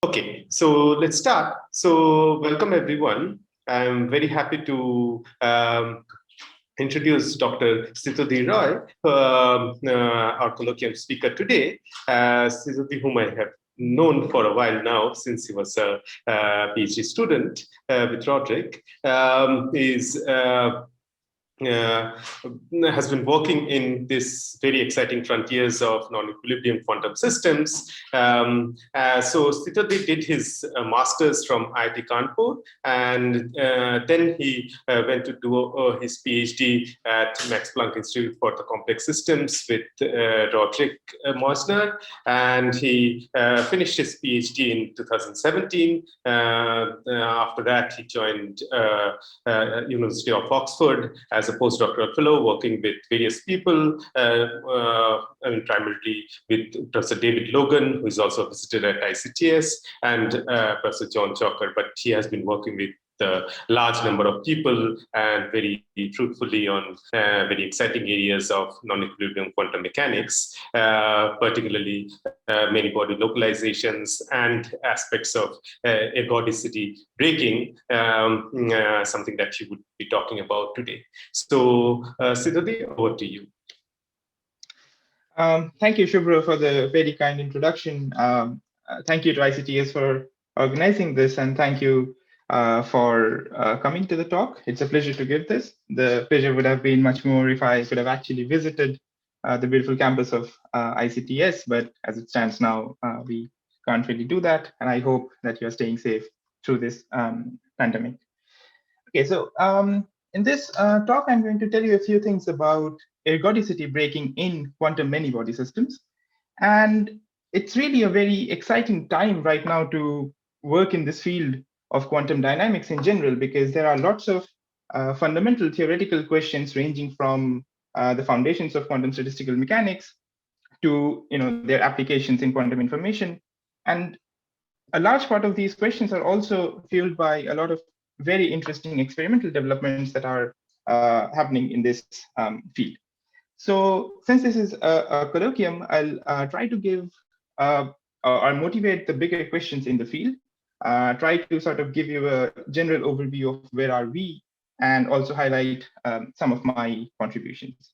Okay, so let's start. So welcome everyone. I'm very happy to introduce Dr. Sthitadhi Roy, our colloquium speaker today. Sthitadhi, whom I have known for a while now, since he was a PhD student with Roderick, is has been working in this very exciting frontiers of non-equilibrium quantum systems. So Sthitadhi did his master's from IIT Kanpur, and then he went to do his PhD at Max Planck Institute for the Complex Systems with Roderick Mosner, and he finished his PhD in 2017. After that, he joined University of Oxford as a postdoctoral fellow, working with various people, primarily with Professor David Logan, who is also visited at ICTS, and Professor John Chalker, but he has been working with a large number of people and very fruitfully on very exciting areas of non-equilibrium quantum mechanics, particularly many body localizations and aspects of ergodicity breaking, something that you would be talking about today. So, Sthitadhi, over to you. Thank you, Shubhra, for the very kind introduction. Thank you to ICTS for organizing this, and thank you for coming to the talk. It's a pleasure to give this. The pleasure would have been much more if I could have actually visited the beautiful campus of ICTS, but as it stands now, we can't really do that, and I hope that you're staying safe through this pandemic. Okay, so in this talk, I'm going to tell you a few things about ergodicity breaking in quantum many-body systems. And it's really a very exciting time right now to work in this field of quantum dynamics in general, because there are lots of fundamental theoretical questions ranging from the foundations of quantum statistical mechanics to their applications in quantum information. And a large part of these questions are also fueled by a lot of very interesting experimental developments that are happening in this field. So since this is a colloquium, I'll try to give or motivate the bigger questions in the field, try to sort of give you a general overview of where are we, and also highlight some of my contributions.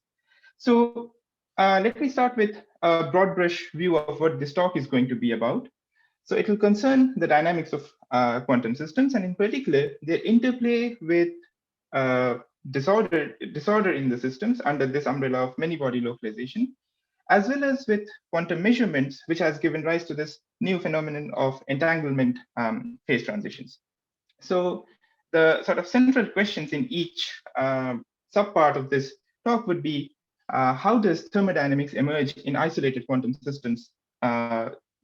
So let me start with a broad brush view of what this talk is going to be about. So it will concern the dynamics of quantum systems, and in particular, their interplay with disorder in the systems under this umbrella of many-body localization, as well as with quantum measurements, which has given rise to this new phenomenon of entanglement phase transitions. So the sort of central questions in each subpart of this talk would be, how does thermodynamics emerge in isolated quantum systems?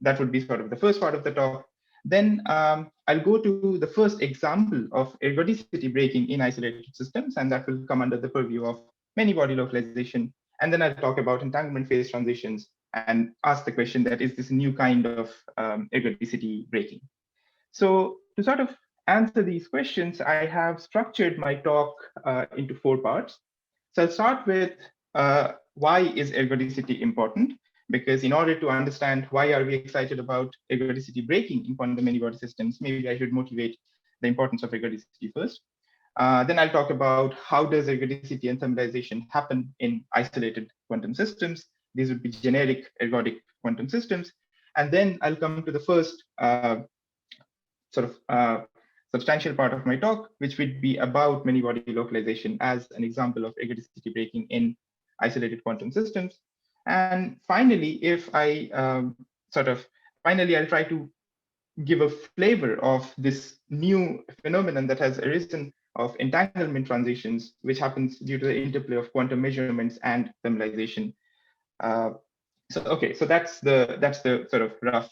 That would be sort of the first part of the talk. Then I'll go to the first example of ergodicity breaking in isolated systems, and that will come under the purview of many-body localization. And then I'll talk about entanglement phase transitions and ask the question that, is this a new kind of ergodicity breaking? So to sort of answer these questions, I have structured my talk into 4 parts. So I'll start with why is ergodicity important? Because in order to understand why are we excited about ergodicity breaking in quantum many-body systems, maybe I should motivate the importance of ergodicity first. Then I'll talk about how does ergodicity and thermalization happen in isolated quantum systems. These would be generic ergodic quantum systems. And then I'll come to the first substantial part of my talk, which would be about many-body localization as an example of ergodicity breaking in isolated quantum systems. And finally, if I I'll try to give a flavor of this new phenomenon that has arisen of entanglement transitions, which happens due to the interplay of quantum measurements and thermalization. So that's the sort of rough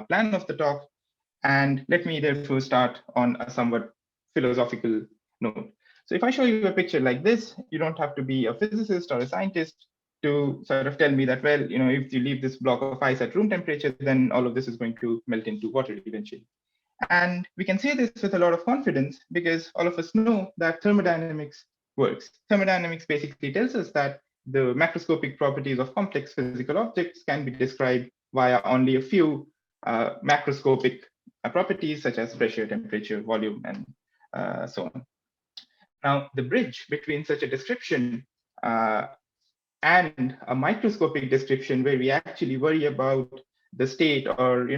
plan of the talk. And let me therefore start on a somewhat philosophical note. So if I show you a picture like this, you don't have to be a physicist or a scientist to sort of tell me that, well, if you leave this block of ice at room temperature, then all of this is going to melt into water eventually. And we can say this with a lot of confidence because all of us know that thermodynamics works. Thermodynamics basically tells us that the macroscopic properties of complex physical objects can be described via only a few macroscopic properties such as pressure, temperature, volume, and so on. Now, the bridge between such a description and a microscopic description where we actually worry about the state or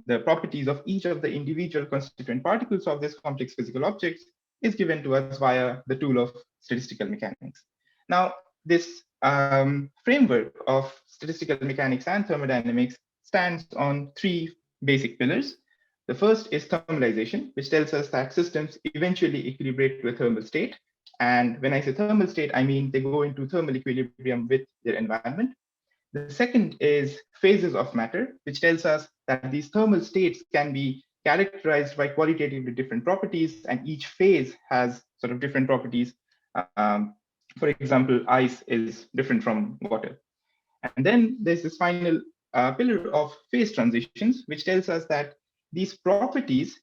the properties of each of the individual constituent particles of this complex physical objects is given to us via the tool of statistical mechanics. Now, this framework of statistical mechanics and thermodynamics stands on three basic pillars. The first is thermalization, which tells us that systems eventually equilibrate to a thermal state. And when I say thermal state, I mean they go into thermal equilibrium with their environment. The second is phases of matter, which tells us that these thermal states can be characterized by qualitatively different properties, and each phase has sort of different properties. For example, ice is different from water. And then there's this final pillar of phase transitions, which tells us that these properties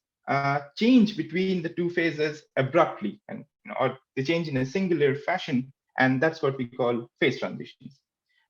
change between the two phases abruptly, and or they change in a singular fashion, and that's what we call phase transitions.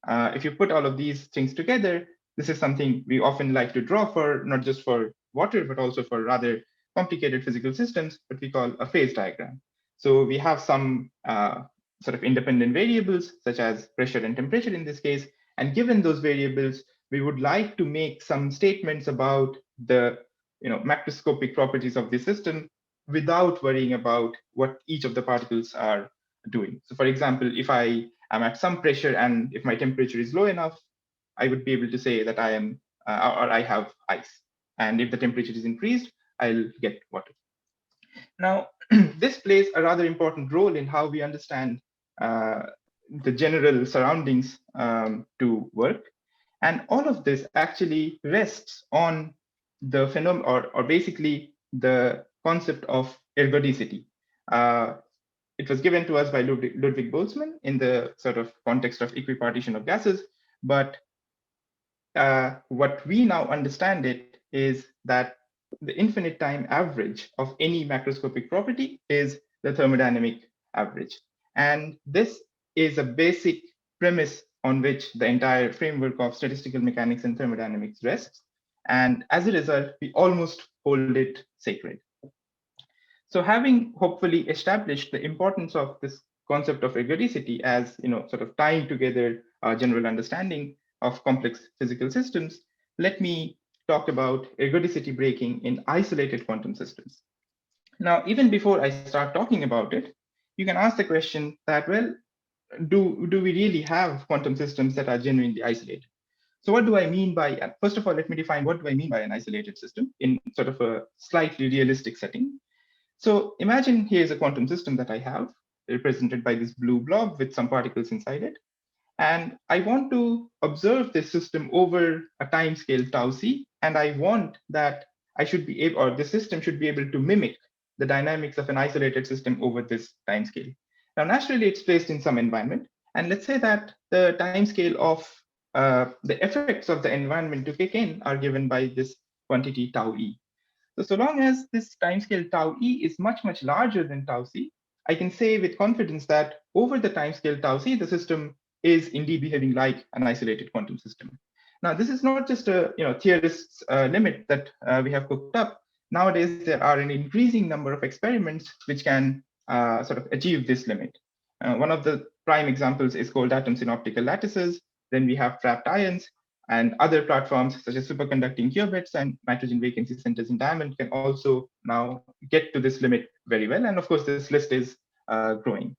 If you put all of these things together, this is something we often like to draw for, not just for water, but also for rather complicated physical systems, what we call a phase diagram. So we have some sort of independent variables, such as pressure and temperature in this case, and given those variables, we would like to make some statements about the macroscopic properties of the system without worrying about what each of the particles are doing. So for example, if I am at some pressure and if my temperature is low enough, I would be able to say that I am or I have ice. And if the temperature is increased, I'll get water. Now, this plays a rather important role in how we understand the general surroundings to work. And all of this actually rests on the phenomenon, or basically the concept of ergodicity. It was given to us by Ludwig Boltzmann in the sort of context of equipartition of gases. But what we now understand it is that the infinite time average of any macroscopic property is the thermodynamic average. And this is a basic premise on which the entire framework of statistical mechanics and thermodynamics rests. And as a result, we almost hold it sacred. So having hopefully established the importance of this concept of ergodicity as sort of tying together our general understanding of complex physical systems, let me talk about ergodicity breaking in isolated quantum systems. Now, even before I start talking about it, you can ask the question that, well, do we really have quantum systems that are genuinely isolated? So what do I mean by, first of all, let me define what do I mean by an isolated system in sort of a slightly realistic setting. So imagine here's a quantum system that I have, represented by this blue blob with some particles inside it. And I want to observe this system over a time scale tau c, and I want that I should be able, or the system should be able to mimic the dynamics of an isolated system over this time scale. Now, naturally, it's placed in some environment. And let's say that the time scale of the effects of the environment to kick in are given by this quantity tau e. So long as this timescale tau e is much, much larger than tau c, I can say with confidence that over the timescale tau c, the system is indeed behaving like an isolated quantum system. Now, this is not just a theorist's limit that we have cooked up. Nowadays, there are an increasing number of experiments which can sort of achieve this limit. One of the prime examples is cold atoms in optical lattices. Then we have trapped ions, and other platforms such as superconducting qubits and nitrogen vacancy centers in diamond can also now get to this limit very well. And of course, this list is growing.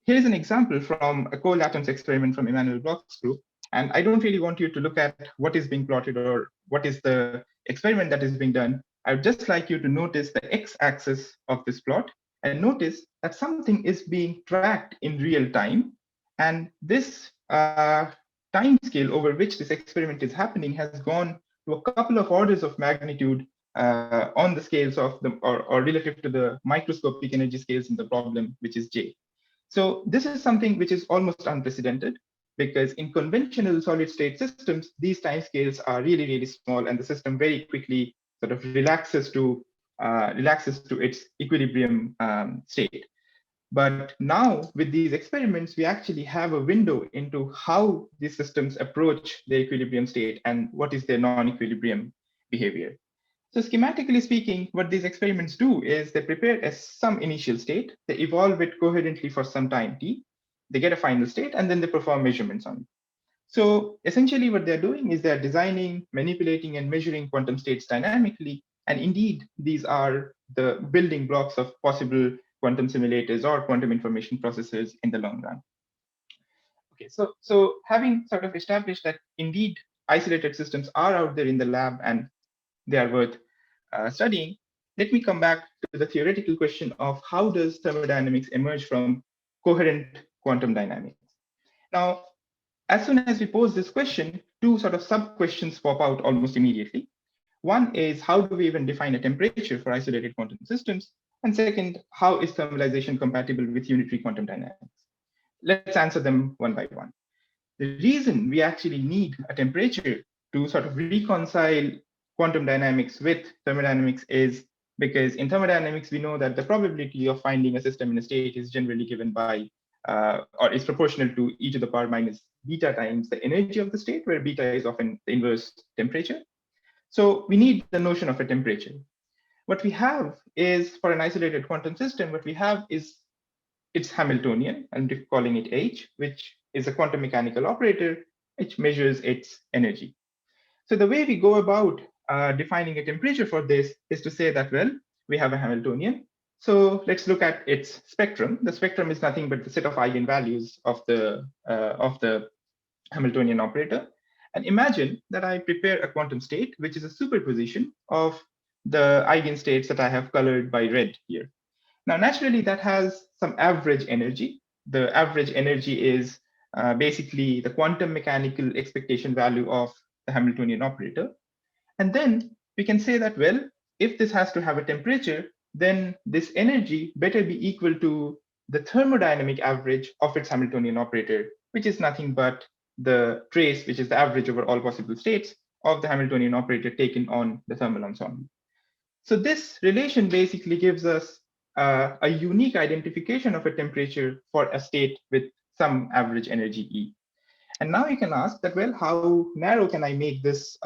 Here's an example from a cold atoms experiment from Emmanuel Bloch's group. And I don't really want you to look at what is being plotted or what is the experiment that is being done. I would just like you to notice the x-axis of this plot and notice that something is being tracked in real time. And this time scale over which this experiment is happening has gone to a couple of orders of magnitude on the scales of the, or relative to the microscopic energy scales in the problem, which is J. So this is something which is almost unprecedented, because in conventional solid state systems, these time scales are really, really small, and the system very quickly sort of relaxes to its equilibrium state. But now with these experiments, we actually have a window into how these systems approach the equilibrium state and what is their non-equilibrium behavior. So schematically speaking, what these experiments do is they prepare some initial state, they evolve it coherently for some time t, they get a final state, and then they perform measurements on it. So essentially what they're doing is they're designing, manipulating, and measuring quantum states dynamically. And indeed, these are the building blocks of possible quantum simulators or quantum information processors in the long run. Okay, so having sort of established that indeed isolated systems are out there in the lab and they are worth studying, let me come back to the theoretical question of how does thermodynamics emerge from coherent quantum dynamics? Now, as soon as we pose this question, two sort of sub-questions pop out almost immediately. One is, how do we even define a temperature for isolated quantum systems? And second, how is thermalization compatible with unitary quantum dynamics? Let's answer them one by one. The reason we actually need a temperature to sort of reconcile quantum dynamics with thermodynamics is because in thermodynamics, we know that the probability of finding a system in a state is generally given by, or is proportional to e to the power minus beta times the energy of the state, where beta is often the inverse temperature. So we need the notion of a temperature. What we have is, for an isolated quantum system, what we have is it's Hamiltonian, and we're calling it H, which is a quantum mechanical operator, which measures its energy. So the way we go about defining a temperature for this is to say that, well, we have a Hamiltonian. So let's look at its spectrum. The spectrum is nothing but the set of eigenvalues of the Hamiltonian operator. And imagine that I prepare a quantum state, which is a superposition of the eigenstates that I have colored by red here. Now, naturally, that has some average energy. The average energy is basically the quantum mechanical expectation value of the Hamiltonian operator. And then we can say that, well, if this has to have a temperature, then this energy better be equal to the thermodynamic average of its Hamiltonian operator, which is nothing but the trace, which is the average over all possible states of the Hamiltonian operator taken on the thermal ensemble. So this relation basically gives us a unique identification of a temperature for a state with some average energy E. And now you can ask that, well, how narrow can I make this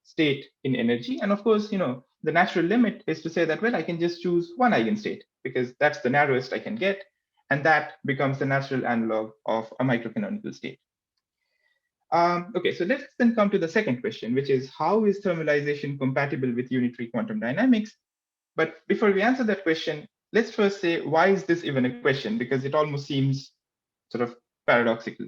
state in energy? And of course, the natural limit is to say that, well, I can just choose one eigenstate because that's the narrowest I can get. And that becomes the natural analog of a microcanonical state. Okay, so let's then come to the second question, which is, how is thermalization compatible with unitary quantum dynamics? But before we answer that question, let's first say, why is this even a question? Because it almost seems sort of paradoxical.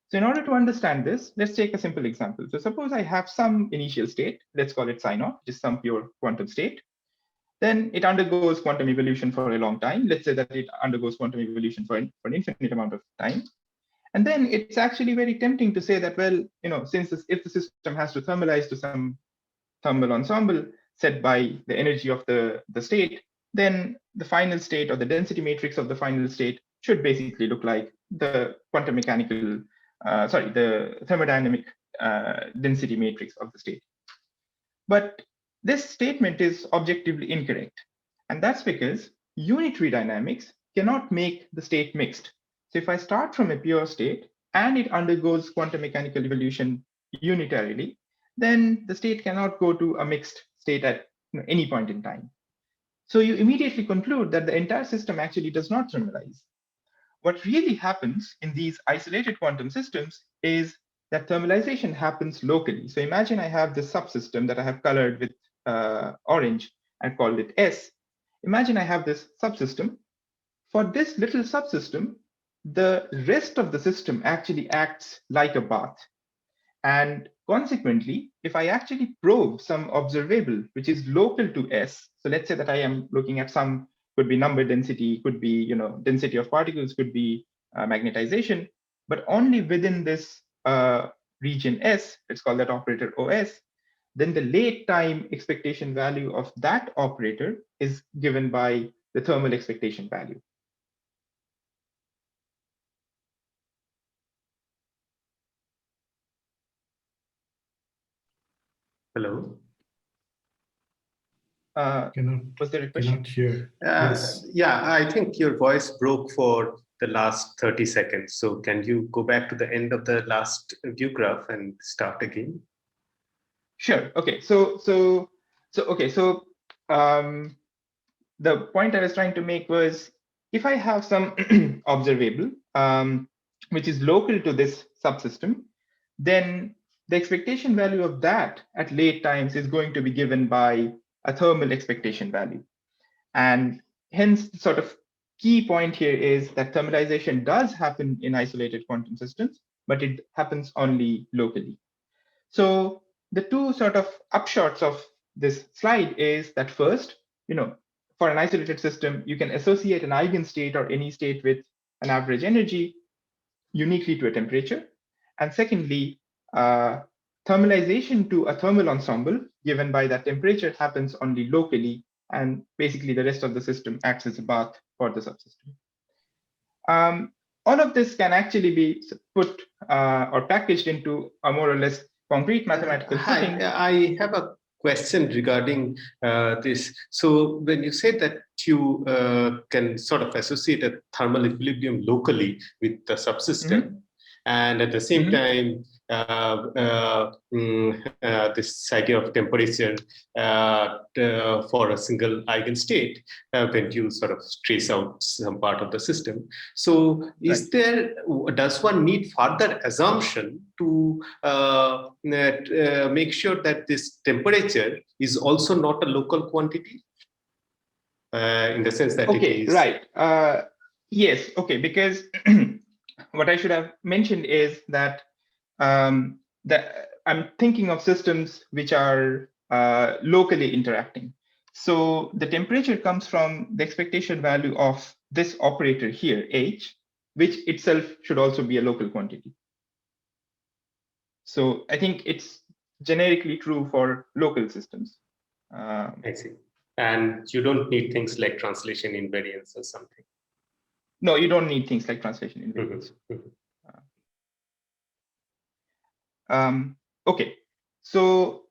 So in order to understand this, let's take a simple example. So suppose I have some initial state, let's call it psi naught, which is some pure quantum state. Then it undergoes quantum evolution for a long time. Let's say that it undergoes quantum evolution for an infinite amount of time. And then it's actually very tempting to say that, well, since if the system has to thermalize to some thermal ensemble set by the energy of the state, then the final state or the density matrix of the final state should basically look like the quantum mechanical, the thermodynamic density matrix of the state. But this statement is objectively incorrect. And that's because unitary dynamics cannot make the state mixed. So if I start from a pure state and it undergoes quantum mechanical evolution unitarily, then the state cannot go to a mixed state at any point in time. So you immediately conclude that the entire system actually does not thermalize. What really happens in these isolated quantum systems is that thermalization happens locally. So imagine I have this subsystem that I have colored with orange and called it S. Imagine I have this subsystem. For this little subsystem, the rest of the system actually acts like a bath. And consequently, if I actually probe some observable, which is local to S, so let's say that I am looking at some, could be number density, could be density of particles, could be magnetization, but only within this region S, let's call that operator OS, then the late time expectation value of that operator is given by the thermal expectation value. Hello. Was there a question? Cannot hear. Yes. Yeah, I think your voice broke for the last 30 seconds. So can you go back to the end of the last view graph and start again? Sure. Okay. So So the point I was trying to make was, if I have some observable which is local to this subsystem, then the expectation value of that at late times is going to be given by a thermal expectation value. And hence, the sort of key point here is that thermalization does happen in isolated quantum systems, but it happens only locally. So the two sort of upshots of this slide is that first, for an isolated system, you can associate an eigenstate or any state with an average energy uniquely to a temperature. And secondly, thermalization to a thermal ensemble given by that temperature happens only locally, and basically the rest of the system acts as a bath for the subsystem. All of this can actually be put or packaged into a more or less concrete mathematical setting. I have a question regarding this. So when you say that you can sort of associate a thermal equilibrium locally with the subsystem, and at the same time, this idea of temperature for a single eigenstate when you sort of trace out some part of the system. So does one need further assumption to make sure that this temperature is also not a local quantity? In the sense that it is... Right. Yes, okay, because what I should have mentioned is that that I'm thinking of systems which are locally interacting. So the temperature comes from the expectation value of this operator here, H, which itself should also be a local quantity. So I think it's generically true for local systems. I see. And you don't need things like translation invariance or something. No, you don't need things like translation invariance. Okay, so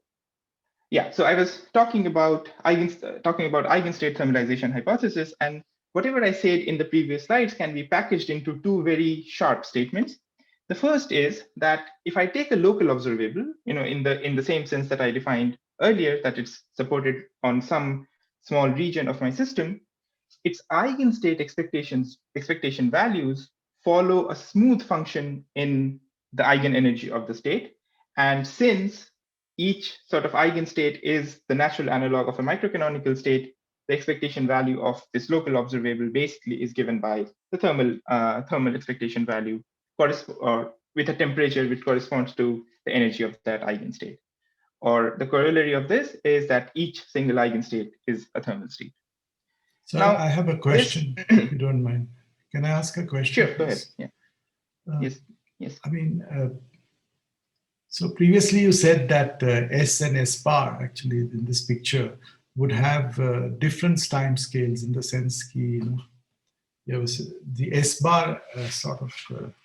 yeah, so I was talking about eigenstate thermalization hypothesis, and whatever I said in the previous slides can be packaged into two very sharp statements. The first is that if I take a local observable, in the same sense that I defined earlier, that it's supported on some small region of my system, its eigenstate expectation values follow a smooth function in the eigenenergy of the state. And since each sort of eigenstate is the natural analog of a microcanonical state, the expectation value of this local observable basically is given by the thermal expectation value or with a temperature which corresponds to the energy of that eigenstate. Or the corollary of this is that each single eigenstate is a thermal state. So now, I have a question, if you don't mind. Can I ask a question? Sure, go ahead. Yeah. Yes. I mean, so previously you said that S and S bar actually in this picture would have different time scales in the sense that the S bar sort of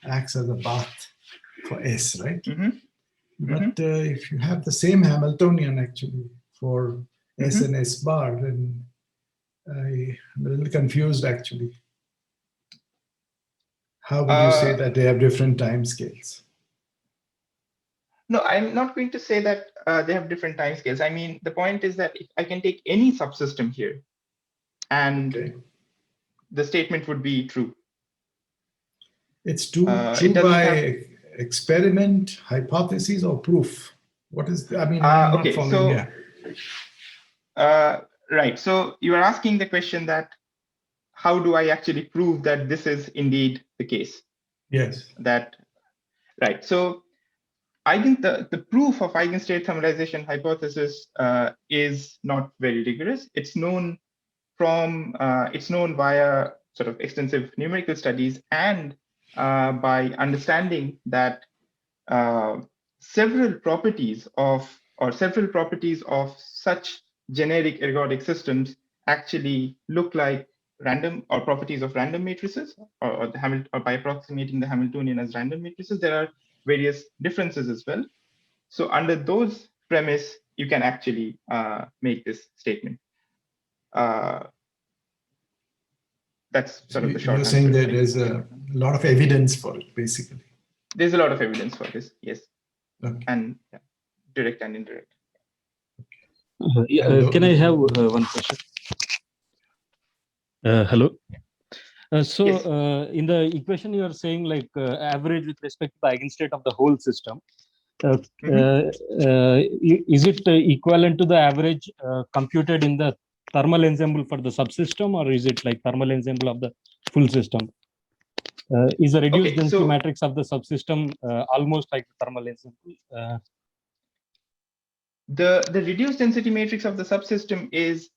acts as a bath for S, right? But if you have the same Hamiltonian actually for S and S bar, then I'm a little confused actually. How would you say that they have different time scales? No, I'm not going to say that they have different time scales. I mean, the point is that if I can take any subsystem here and the statement would be true. It's true by experiment, hypothesis, or proof? What is, I'm not following. Right, so you are asking the question that how do I actually prove that this is indeed the case? Yes. Right, so I think the proof of eigenstate thermalization hypothesis is not very rigorous. It's known via sort of extensive numerical studies and by understanding that several properties of such generic ergodic systems actually look like random or properties of random matrices, or by approximating the Hamiltonian as random matrices. There are various differences as well. So under those premise, you can actually make this statement. That's sort of the short answer. You're saying that there's a lot of evidence for it, basically. There's a lot of evidence for this, yes. Okay. And direct and indirect. Hello. Can I have one question? Hello. In the equation, you are saying like average with respect to the eigenstate of the whole system. Is it equivalent to the average computed in the thermal ensemble for the subsystem, or is it like thermal ensemble of the full system? Is the reduced density matrix of the subsystem almost like the thermal ensemble? The reduced density matrix of the subsystem is,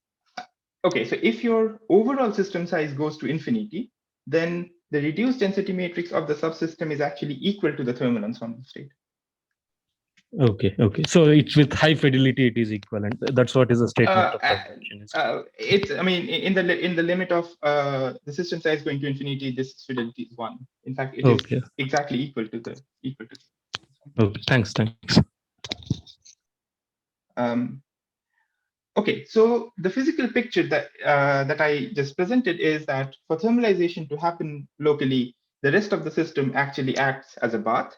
okay, so if your overall system size goes to infinity, then the reduced density matrix of the subsystem is actually equal to the thermal ensemble state. Okay. So it's with high fidelity, it is equivalent. That's what is the statement of convention. It's, I mean, in the limit of the system size going to infinity, this fidelity is 1. In fact, it is exactly equal to the Okay, thanks. Okay, so the physical picture that that I just presented is that for thermalization to happen locally, the rest of the system actually acts as a bath,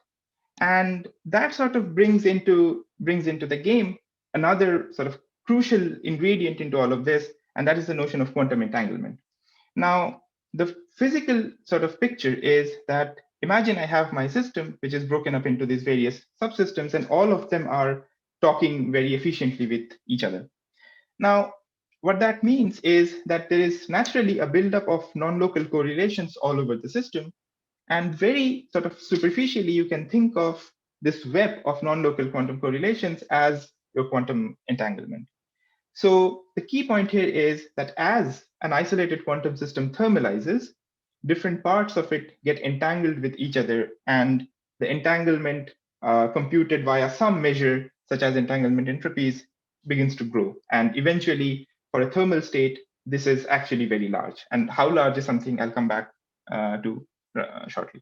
and that sort of brings into the game another sort of crucial ingredient into all of this, and that is the notion of quantum entanglement. Now, the physical sort of picture is that imagine I have my system, which is broken up into these various subsystems, and all of them are talking very efficiently with each other. Now, what that means is that there is naturally a buildup of non-local correlations all over the system. And very sort of superficially, you can think of this web of non-local quantum correlations as your quantum entanglement. So the key point here is that as an isolated quantum system thermalizes, different parts of it get entangled with each other, and the entanglement computed via some measure, such as entanglement entropies, begins to grow. And eventually, for a thermal state, this is actually very large. And how large is something I'll come back to shortly.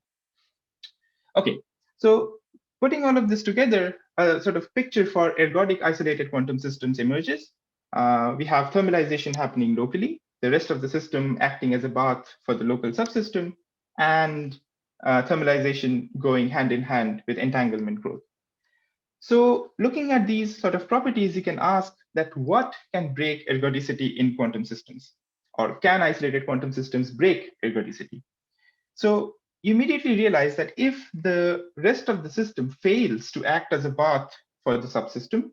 Okay, so putting all of this together, a sort of picture for ergodic isolated quantum systems emerges. We have thermalization happening locally, the rest of the system acting as a bath for the local subsystem, and thermalization going hand in hand with entanglement growth. So looking at these sort of properties, you can ask that what can break ergodicity in quantum systems? Or can isolated quantum systems break ergodicity? So you immediately realize that if the rest of the system fails to act as a bath for the subsystem,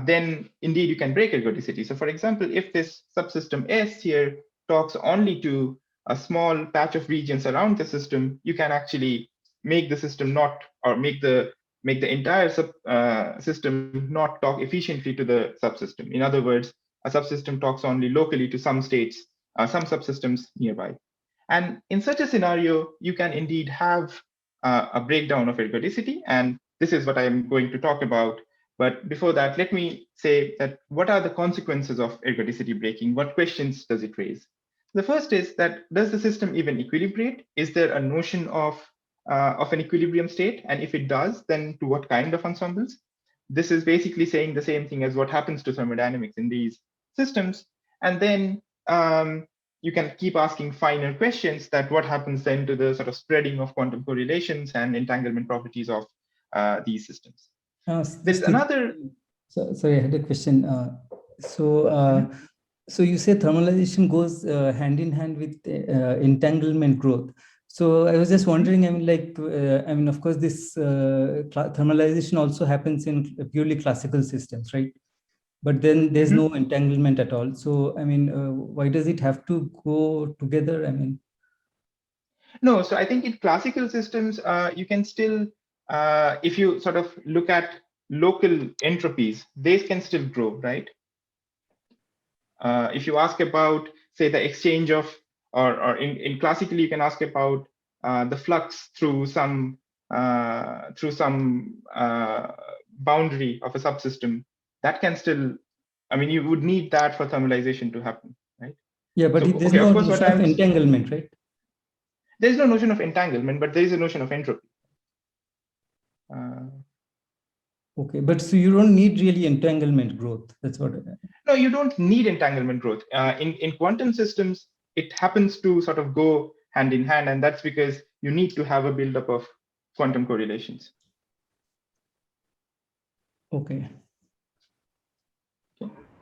then indeed you can break ergodicity. So for example, if this subsystem S here talks only to a small patch of regions around the system, you can actually make the system not, or make the entire system not talk efficiently to the subsystem. In other words, a subsystem talks only locally to some states, some subsystems nearby. And in such a scenario, you can indeed have a breakdown of ergodicity. And this is what I'm going to talk about. But before that, let me say that what are the consequences of ergodicity breaking? What questions does it raise? The first is that, does the system even equilibrate? Is there a notion of an equilibrium state? And if it does, then to what kind of ensembles? This is basically saying the same thing as what happens to thermodynamics in these systems. And then you can keep asking finer questions, that what happens then to the sort of spreading of quantum correlations and entanglement properties of these systems. There's another. Sorry, I had a question. So you say thermalization goes hand in hand with entanglement growth. So I was just wondering, I mean, of course, this thermalization also happens in purely classical systems, right? But then there's no entanglement at all. So, I mean, why does it have to go together? I mean, no. So I think in classical systems, you can still, if you sort of look at local entropies, they can still grow, right? If you ask about, say, the exchange of, or in classically, you can ask about the flux through some boundary of a subsystem. That can still, I mean, you would need that for thermalization to happen, right? Yeah, but so, there's no notion of entanglement, right? There's no notion of entanglement, but there is a notion of entropy. Okay, but so you don't need really entanglement growth. That's what. No, you don't need entanglement growth. In quantum systems, it happens to sort of go hand in hand, and that's because you need to have a buildup of quantum correlations. Okay.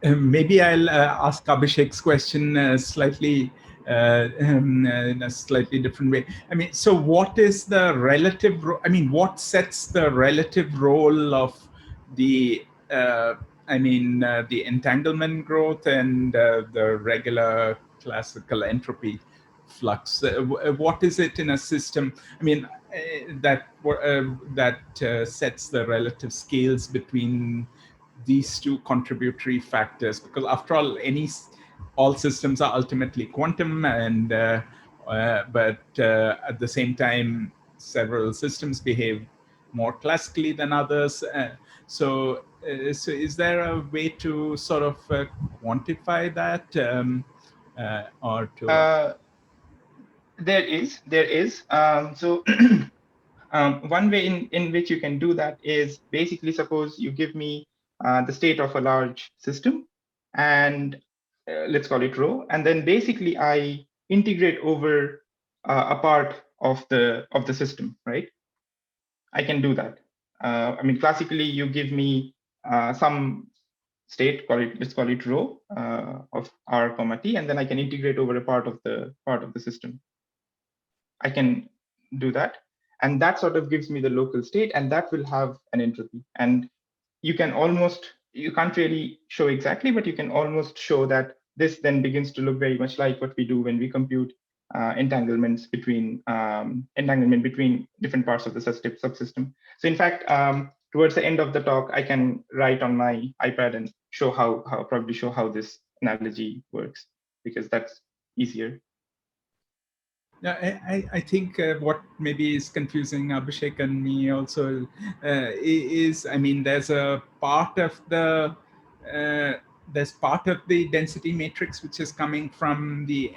maybe I'll ask Abhishek's question slightly in a slightly different way. I mean, so what is the relative? I mean, what sets the relative role of the the entanglement growth and the regular classical entropy flux? What is it in a system? I mean, that sets the relative scales between these two contributory factors, because after all, all systems are ultimately quantum, and but at the same time, several systems behave more classically than others. So is there a way to sort of quantify that, or to? There is. So one way in which you can do that is basically, suppose you give me the state of a large system, and let's call it rho, and then basically I integrate over a part of the system, right? I can do that. I mean, classically, you give me some state, let's call it rho of r comma t, and then I can integrate over a part of the system. I can do that, and that sort of gives me the local state, and that will have an entropy. And you can't really show exactly, but you can almost show that this then begins to look very much like what we do when we compute entanglement between different parts of the subsystem. So in fact, towards the end of the talk, I can write on my iPad and probably show how this analogy works, because that's easier. Yeah, I think what maybe is confusing Abhishek and me also is, I mean, there's a part of the density matrix which is coming from the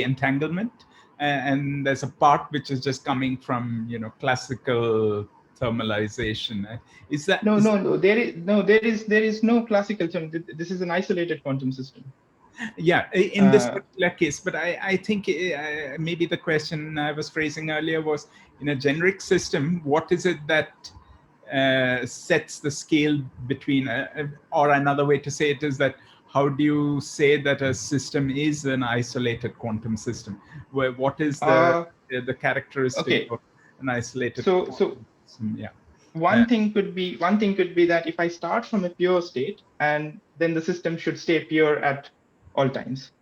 entanglement, and there's a part which is just coming from classical thermalization. Is that no? There is no classical term. This is an isolated quantum system. Yeah, in this particular case, but I think maybe the question I was phrasing earlier was, in a generic system, what is it that sets the scale between, or another way to say it is that, how do you say that a system is an isolated quantum system? What is the characteristic of an isolated quantum system? Yeah. One thing could be that if I start from a pure state, and then the system should stay pure at all times.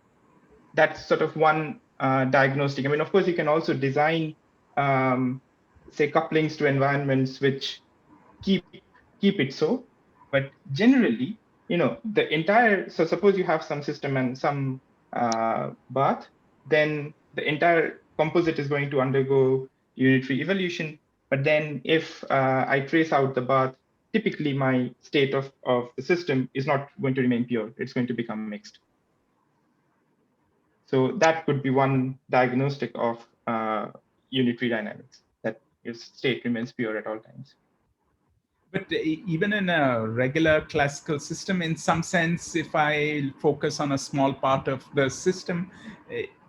That's sort of one diagnostic. I mean, of course, you can also design, say, couplings to environments which keep it so. But generally, the entire. So suppose you have some system and some bath, then the entire composite is going to undergo unitary evolution. But then if I trace out the bath, typically my state of the system is not going to remain pure. It's going to become mixed. So that could be one diagnostic of unitary dynamics, that your state remains pure at all times. But even in a regular classical system, in some sense, if I focus on a small part of the system,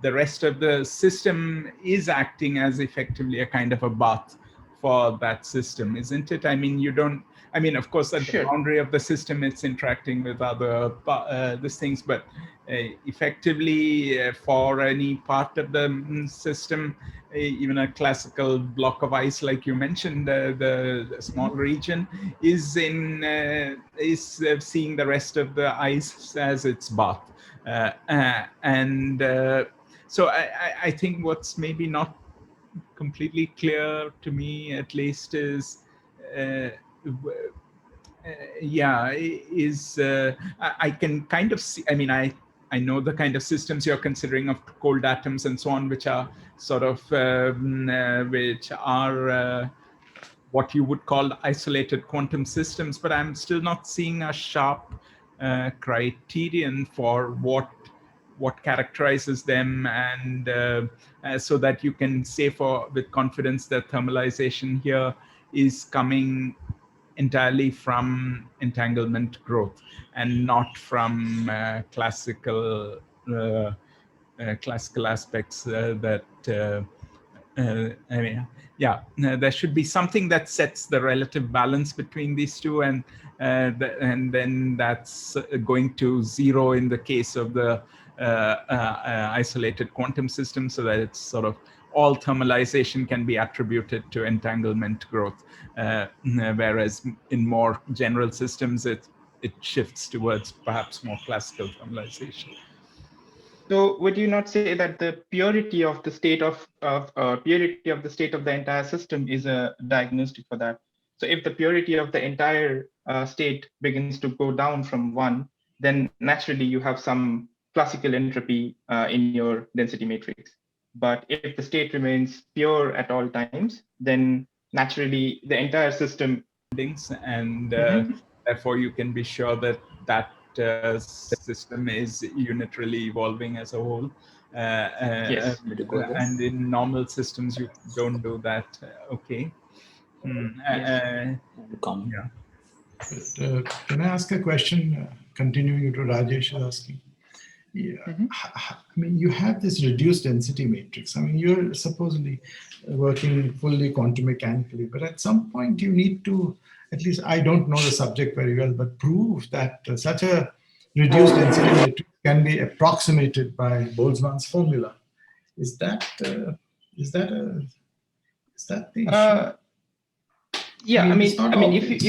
the rest of the system is acting as effectively a kind of a bath for that system, isn't it? I mean, of course, at the boundary of the system, it's interacting with other these things, but effectively for any part of the system, even a classical block of ice, like you mentioned, the small region is seeing the rest of the ice as its bath, so I think what's maybe not completely clear to me, at least, is I can kind of see. I mean, I know the kind of systems you're considering of cold atoms and so on, which are sort of what you would call isolated quantum systems, but I'm still not seeing a sharp criterion for what characterizes them, and so that you can say with confidence that thermalization here is coming entirely from entanglement growth and not from classical aspects that there should be something that sets the relative balance between these two, and then that's going to zero in the case of the isolated quantum system, so that it's sort of all thermalization can be attributed to entanglement growth, whereas in more general systems it shifts towards perhaps more classical thermalization. So would you not say that the purity of the state of the entire system is a diagnostic for that? So if the purity of the entire state begins to go down from 1, then naturally you have some classical entropy in your density matrix. But if the state remains pure at all times, then naturally the entire system, and therefore you can be sure that system is unitarily evolving as a whole. Yes. And in normal systems you don't do that. Okay. Yes. Yeah. But, can I ask a question, continuing to Rajesh is asking? Yeah, I mean, you have this reduced density matrix. I mean, you're supposedly working fully quantum mechanically, but at some point you need to, at least I don't know the subject very well, but prove that such a reduced density matrix can be approximated by Boltzmann's formula. Is that the issue? Yeah, I mean, obvious.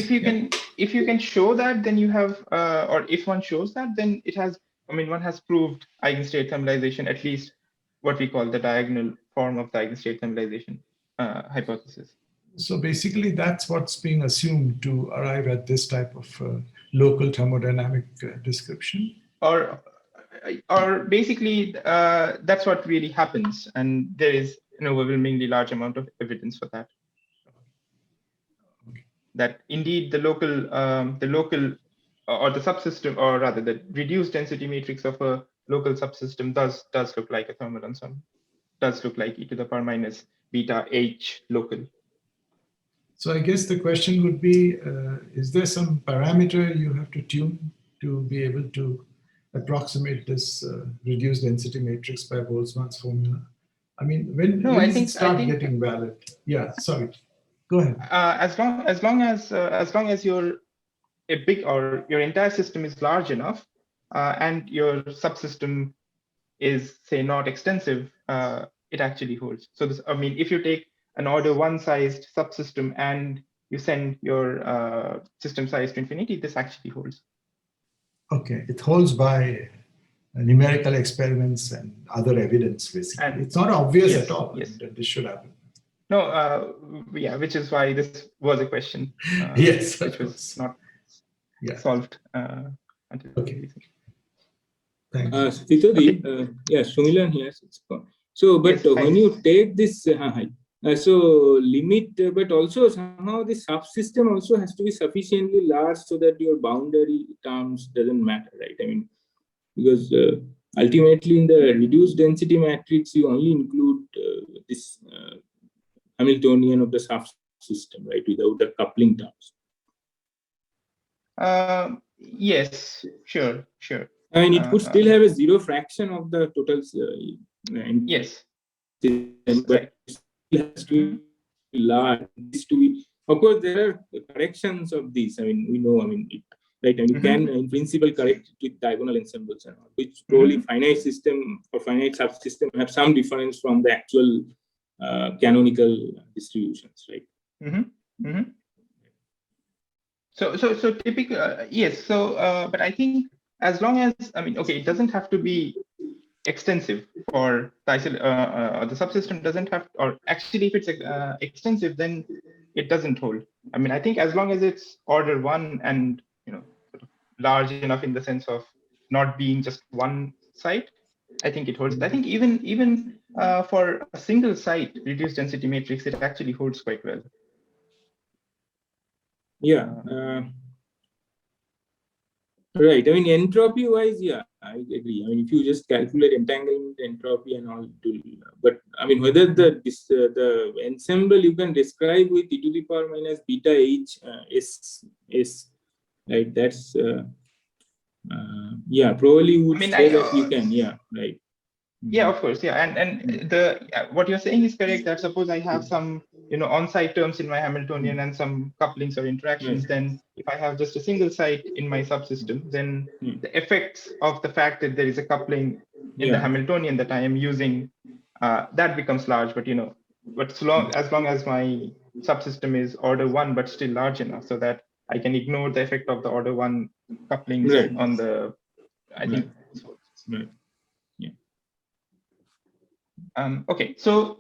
if you can show that, then you have, or if one shows that, then it has. I mean, one has proved eigenstate thermalization, at least what we call the diagonal form of the eigenstate thermalization hypothesis. So basically, that's what's being assumed to arrive at this type of local thermodynamic description. Or basically, that's what really happens, and there is an overwhelmingly large amount of evidence for that. That indeed the local or the subsystem, or rather the reduced density matrix of a local subsystem does look like a thermal ensemble, does look like e to the power minus beta h local. So I guess the question would be, is there some parameter you have to tune to be able to approximate this reduced density matrix by Boltzmann's formula? I mean, when does it start getting valid? Yeah, sorry. Go ahead. As long as you're a big, or your entire system is large enough, and your subsystem is, say, not extensive, it actually holds. So this, I mean, if you take an order 1 sized subsystem and you send your system size to infinity, this actually holds. Okay, it holds by numerical experiments and other evidence, basically. And it's not obvious at all that this should happen. No, yeah, which is why this was a question. Yes, which was not solved until recently. Thank you. Sthitadhi, yeah, Sumilan here. So, but when you take this, so limit, but also somehow the subsystem also has to be sufficiently large so that your boundary terms doesn't matter, right? I mean, because ultimately in the reduced density matrix, you only include this Hamiltonian of the subsystem, right, without the coupling terms. Yes, sure. I mean, it could still have a zero fraction of the total. Yes. But it has to be large. Of course, there are corrections of these. I mean, we know. I mean, right? And you can, in principle, correct it with diagonal ensembles and all, which probably finite system or finite subsystem have some difference from the actual canonical distributions, right? So typically, yes. So, but I think as long as, I mean, okay, it doesn't have to be extensive for the subsystem doesn't have, or actually if it's extensive, then it doesn't hold. I mean, I think as long as it's order 1 and, you know, sort of large enough in the sense of not being just one site, I think it holds. I think even for a single site reduced density matrix, it actually holds quite well. Yeah. Right. I mean, entropy wise, yeah, I agree. I mean, if you just calculate entanglement, entropy, and all, but I mean, whether the ensemble you can describe with e to the power minus beta h s, right? That's yeah, probably would say that you can, yeah, right. Yeah, of course. Yeah, and what you're saying is correct. That suppose I have some on-site terms in my Hamiltonian and some couplings or interactions. Then if I have just a single site in my subsystem, then the effects of the fact that there is a coupling in the Hamiltonian that I am using, that becomes large. But but as long as my subsystem is order 1 but still large enough so that I can ignore the effect of the order 1 couplings on the, I think. Right. Okay, so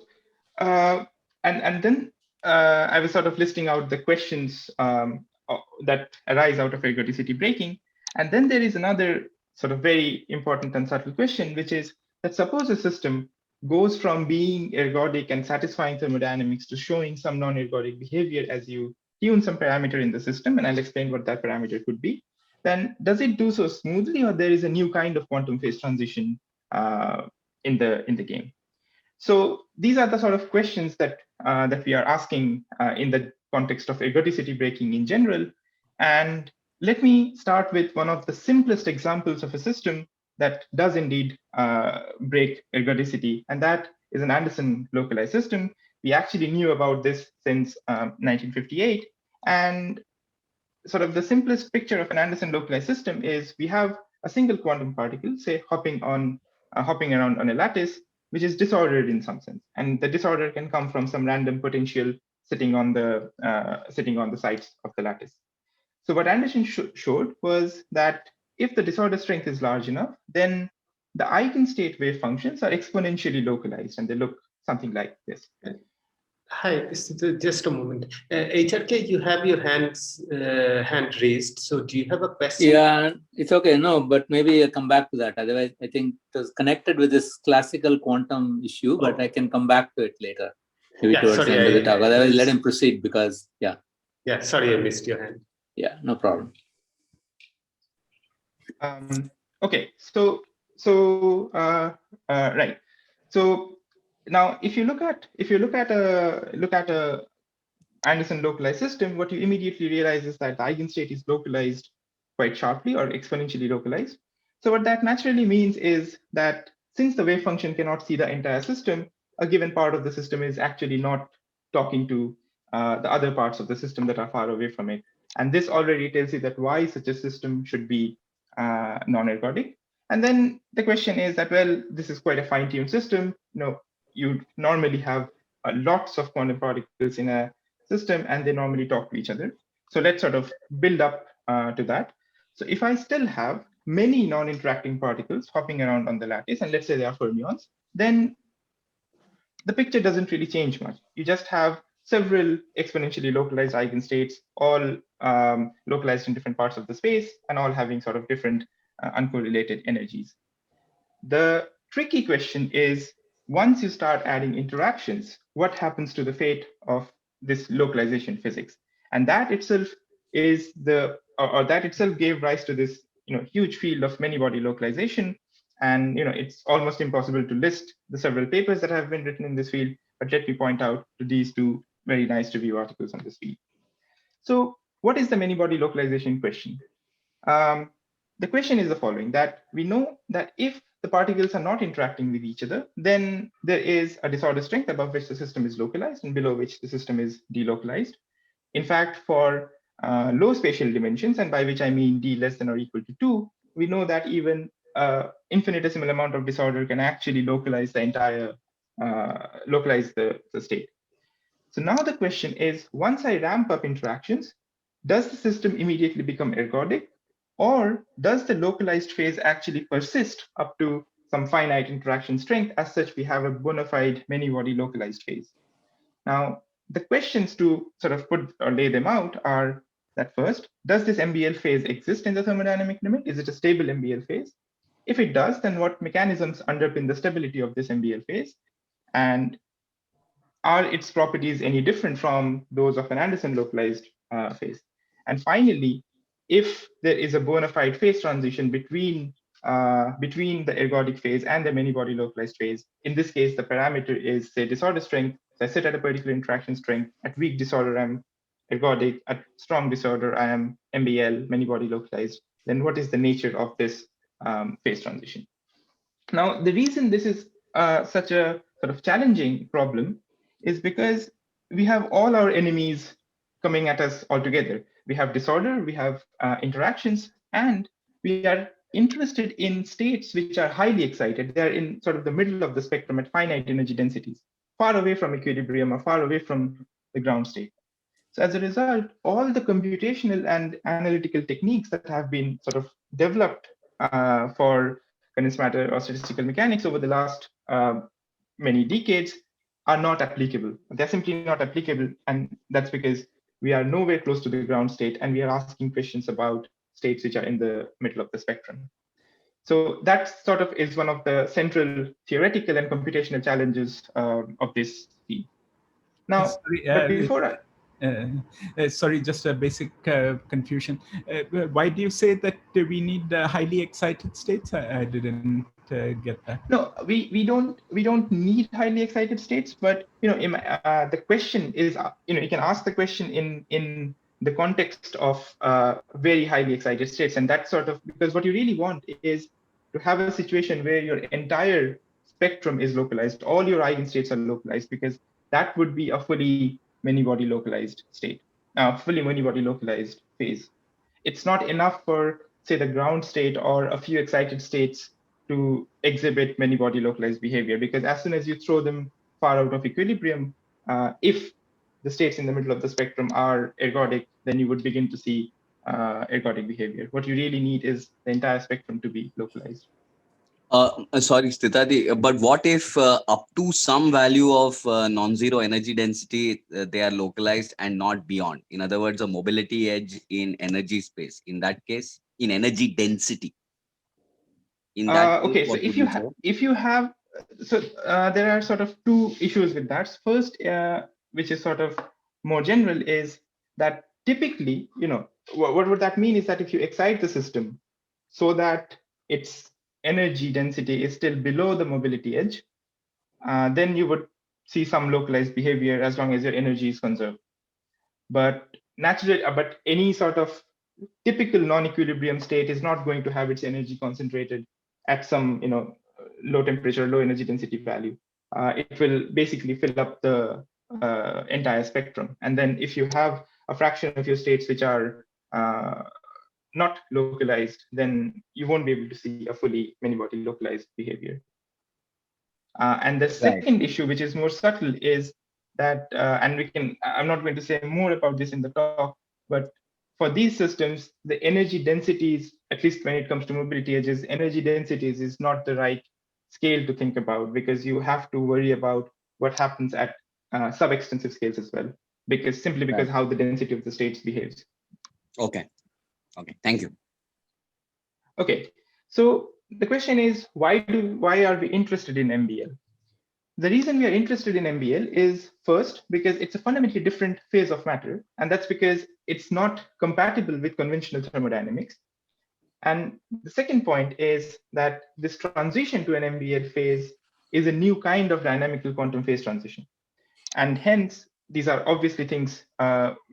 and then I was sort of listing out the questions that arise out of ergodicity breaking, and then there is another sort of very important and subtle question, which is that suppose a system goes from being ergodic and satisfying thermodynamics to showing some non-ergodic behavior as you tune some parameter in the system, and I'll explain what that parameter could be. Then does it do so smoothly, or there is a new kind of quantum phase transition in the game? So these are the sort of questions that that we are asking in the context of ergodicity breaking in general. And let me start with one of the simplest examples of a system that does indeed break ergodicity, and that is an Anderson localized system. We actually knew about this since 1958, and sort of the simplest picture of an Anderson localized system is we have a single quantum particle, say hopping around on a lattice, which is disordered in some sense, and the disorder can come from some random potential sitting on the sides of the lattice. So what Anderson showed was that if the disorder strength is large enough, then the eigenstate wave functions are exponentially localized, and they look something like this. Hi, just a moment. HRK, you have your hand raised. So do you have a question? Yeah, it's okay. No, but maybe I'll come back to that. Otherwise, I think it was connected with this classical quantum issue, but I can come back to it later. Maybe towards the end of the talk. Otherwise, let him proceed because, yeah. Yeah, sorry, I missed your hand. Yeah, no problem. Okay, right. So now, if you look at a Anderson localized system, what you immediately realize is that the eigenstate is localized quite sharply or exponentially localized. So what that naturally means is that since the wave function cannot see the entire system, a given part of the system is actually not talking to the other parts of the system that are far away from it. And this already tells you that why such a system should be non-ergodic. And then the question is that, well, this is quite a fine-tuned system. You normally have lots of quantum particles in a system, and they normally talk to each other. So let's sort of build up to that. So if I still have many non-interacting particles hopping around on the lattice, and let's say they are fermions, then the picture doesn't really change much. You just have several exponentially localized eigenstates, all localized in different parts of the space, and all having sort of different uncorrelated energies. The tricky question is, once you start adding interactions, what happens to the fate of this localization physics? And that itself is that itself gave rise to this huge field of many-body localization. And it's almost impossible to list the several papers that have been written in this field, but let me point out to these two very nice review articles on this field. So what is the many-body localization question? The question is the following, that we know that if the particles are not interacting with each other, then there is a disorder strength above which the system is localized and below which the system is delocalized. In fact, for low spatial dimensions, and by which I mean d less than or equal to 2, we know that even infinitesimal amount of disorder can actually localize the entire, localize the state. So now the question is, once I ramp up interactions, does the system immediately become ergodic? Or does the localized phase actually persist up to some finite interaction strength? As such, we have a bona fide many-body localized phase. Now, the questions to sort of put or lay them out are that first, does this MBL phase exist in the thermodynamic limit? Is it a stable MBL phase? If it does, then what mechanisms underpin the stability of this MBL phase? And are its properties any different from those of an Anderson localized phase? And finally, if there is a bona fide phase transition between the ergodic phase and the many-body localized phase, in this case, the parameter is, say, disorder strength. So I sit at a particular interaction strength. At weak disorder, I'm ergodic. At strong disorder, I am MBL, many-body localized. Then what is the nature of this phase transition? Now, the reason this is such a sort of challenging problem is because we have all our enemies coming at us all together. We have disorder, we have interactions, and we are interested in states which are highly excited. They are in sort of the middle of the spectrum at finite energy densities, far away from equilibrium or far away from the ground state. So as a result, all the computational and analytical techniques that have been sort of developed for condensed matter or statistical mechanics over the last many decades are not applicable. They're simply not applicable. And that's because we are nowhere close to the ground state and we are asking questions about states which are in the middle of the spectrum. So that sort of is one of the central theoretical and computational challenges of this field. Now, but before sorry, just a basic confusion. Why do you say that we need highly excited states? I didn't get that. No, we don't need highly excited states, but the question is, you can ask the question in the context of very highly excited states, and that's sort of because what you really want is to have a situation where your entire spectrum is localized, all your eigenstates are localized, because that would be a fully many-body localized state, fully many-body localized phase. It's not enough for, say, the ground state or a few excited states to exhibit many-body localized behavior, because as soon as you throw them far out of equilibrium, if the states in the middle of the spectrum are ergodic, then you would begin to see ergodic behavior. What you really need is the entire spectrum to be localized. Sorry, Sthitadhi, but what if up to some value of non-zero energy density, they are localized and not beyond? In other words, a mobility edge in energy space. In that case, in energy density. In that okay, so if you have, so there are sort of two issues with that. First, which is sort of more general, is that typically, what would that mean is that if you excite the system so that its energy density is still below the mobility edge, then you would see some localized behavior as long as your energy is conserved. But naturally, but any sort of typical non-equilibrium state is not going to have its energy concentrated at some low temperature, low energy density value. It will basically fill up the entire spectrum. And then if you have a fraction of your states which are not localized, then you won't be able to see a fully many-body localized behavior. And the second issue, which is more subtle, is that, and I'm not going to say more about this in the talk, but for these systems, the energy densities, at least when it comes to mobility edges, energy densities is not the right scale to think about, because you have to worry about what happens at sub-extensive scales as well, because how the density of the states behaves. Okay. Thank you. Okay. So the question is, why are we interested in MBL? The reason we are interested in MBL is, first, because it's a fundamentally different phase of matter, and that's because it's not compatible with conventional thermodynamics. And the second point is that this transition to an MBL phase is a new kind of dynamical quantum phase transition. And hence, these are obviously things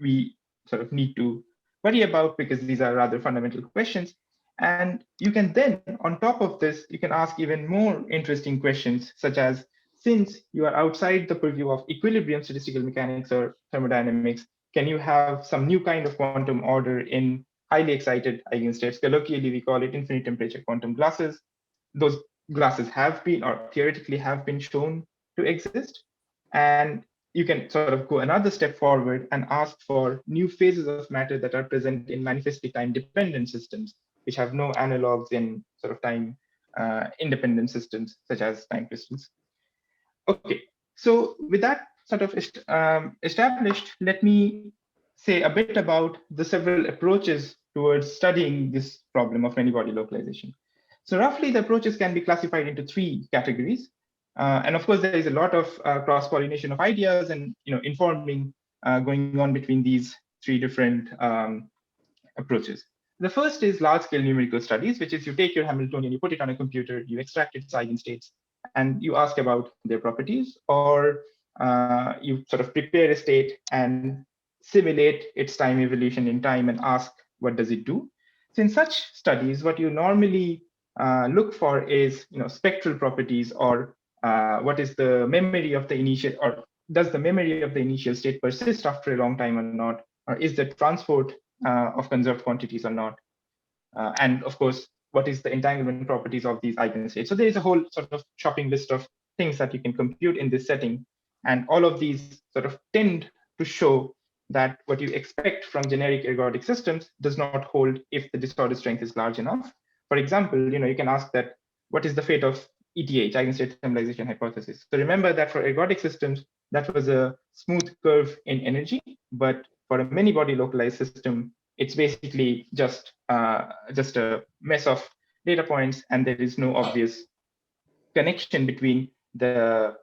we sort of need to worry about, because these are rather fundamental questions. And you can then, on top of this, you can ask even more interesting questions, such as, since you are outside the purview of equilibrium statistical mechanics or thermodynamics, can you have some new kind of quantum order in highly excited eigenstates? Colloquially, we call it infinite temperature quantum glasses. Those glasses have been, or theoretically have been, shown to exist. And you can sort of go another step forward and ask for new phases of matter that are present in manifestly time-dependent systems, which have no analogs in sort of time-independent systems, such as time crystals. Okay, so with that sort of established, let me say a bit about the several approaches towards studying this problem of many-body localization. So roughly, the approaches can be classified into three categories. And of course, there is a lot of cross-pollination of ideas and informing going on between these three different approaches. The first is large-scale numerical studies, which is you take your Hamiltonian, you put it on a computer, you extract its eigenstates, and you ask about their properties, or you sort of prepare a state and simulate its time evolution in time and ask, what does it do? So in such studies, what you normally look for is, spectral properties, or what is the memory of the initial, or does the memory of the initial state persist after a long time or not, or is the transport of conserved quantities or not, and of course, what is the entanglement properties of these eigenstates. So there is a whole sort of shopping list of things that you can compute in this setting, and all of these sort of tend to show that what you expect from generic ergodic systems does not hold if the disorder strength is large enough. For example, you can ask that, what is the fate of ETH, eigenstate thermalization hypothesis? So remember that for ergodic systems, that was a smooth curve in energy, but for a many-body localized system, it's basically just a mess of data points, and there is no obvious connection between the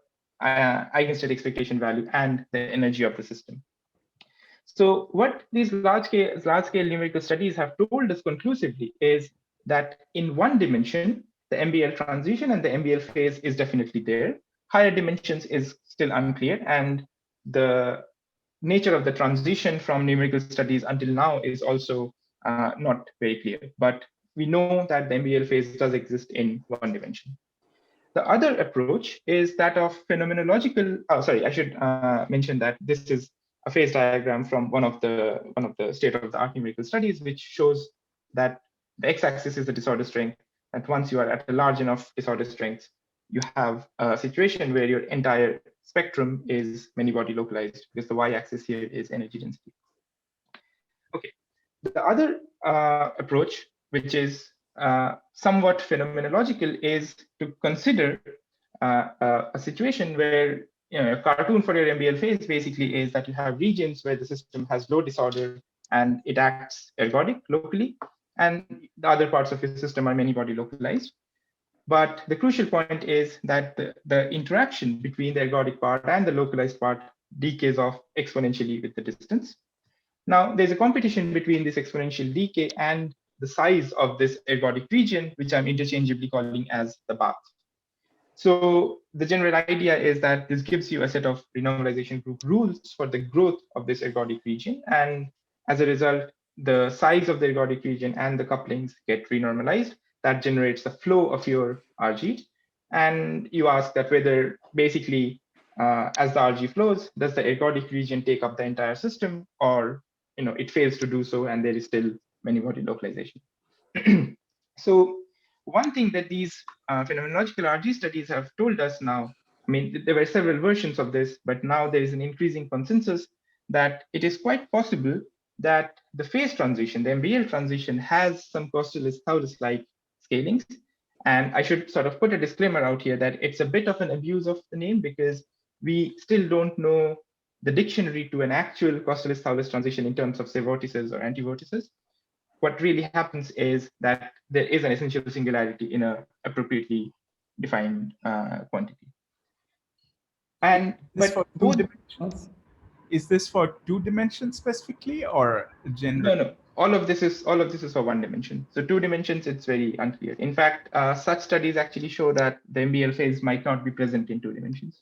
eigenstate expectation value and the energy of the system. So what these large-scale numerical studies have told us conclusively is that in one dimension, the MBL transition and the MBL phase is definitely there. Higher dimensions is still unclear, and the nature of the transition from numerical studies until now is also not very clear. But we know that the MBL phase does exist in one dimension. The other approach is that of phenomenological. Oh, sorry, I should mention that this is a phase diagram from one of the state-of-the-art numerical studies, which shows that the x-axis is the disorder strength. And once you are at a large enough disorder strength, you have a situation where your entire spectrum is many-body localized, because the y-axis here is energy density. Okay, the other approach, which is somewhat phenomenological, is to consider a situation where a cartoon for your MBL phase basically is that you have regions where the system has low disorder and it acts ergodic locally, and the other parts of your system are many-body localized. But the crucial point is that the interaction between the ergodic part and the localized part decays off exponentially with the distance. Now, there's a competition between this exponential decay and the size of this ergodic region, which I'm interchangeably calling as the bath. So the general idea is that this gives you a set of renormalization group rules for the growth of this ergodic region. And as a result, the size of the ergodic region and the couplings get renormalized. That generates the flow of your RG. And you ask that whether basically, as the RG flows, does the ergodic region take up the entire system, or it fails to do so and there is still many-body localization. So one thing that these phenomenological RG studies have told us now, I mean, there were several versions of this, but now there is an increasing consensus that it is quite possible that the phase transition, the MBL transition, has some Kosterlitz-Thouless-like scalings. And I should sort of put a disclaimer out here that it's a bit of an abuse of the name, because we still don't know the dictionary to an actual Kosterlitz-Thouless transition in terms of, say, vortices or anti-vortices. What really happens is that there is an essential singularity in an appropriately defined quantity. And is this for 2 dimensions specifically, or general? No. All of this is for 1 dimension. So 2 dimensions, it's very unclear. In fact, such studies actually show that the MBL phase might not be present in 2 dimensions.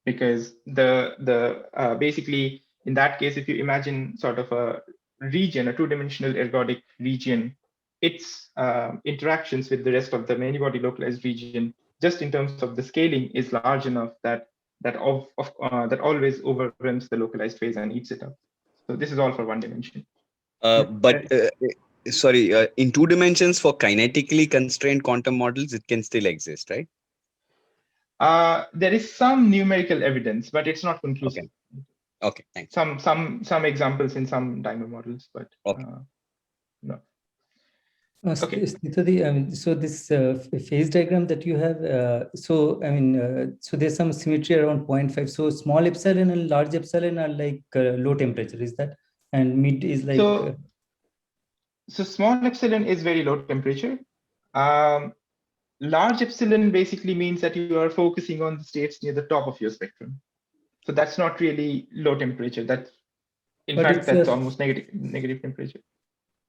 Because basically, in that case, if you imagine sort of a region, a 2-dimensional ergodic region, its interactions with the rest of the many-body localized region, just in terms of the scaling, is large enough that always overwhelms the localized phase and eats it up. So this is all for 1 dimension. Sorry, in 2 dimensions for kinetically constrained quantum models, it can still exist, right? There is some numerical evidence, but it's not conclusive. Okay, thanks. Some examples in some dimer models, but no. Okay. Sthitadhi, so this phase diagram that you have, so there's some symmetry around 0.5. So small epsilon and large epsilon are like low temperature, is that? And mid is like. So small epsilon is very low temperature. Large epsilon basically means that you are focusing on the states near the top of your spectrum. So that's not really low temperature. That's almost negative temperature.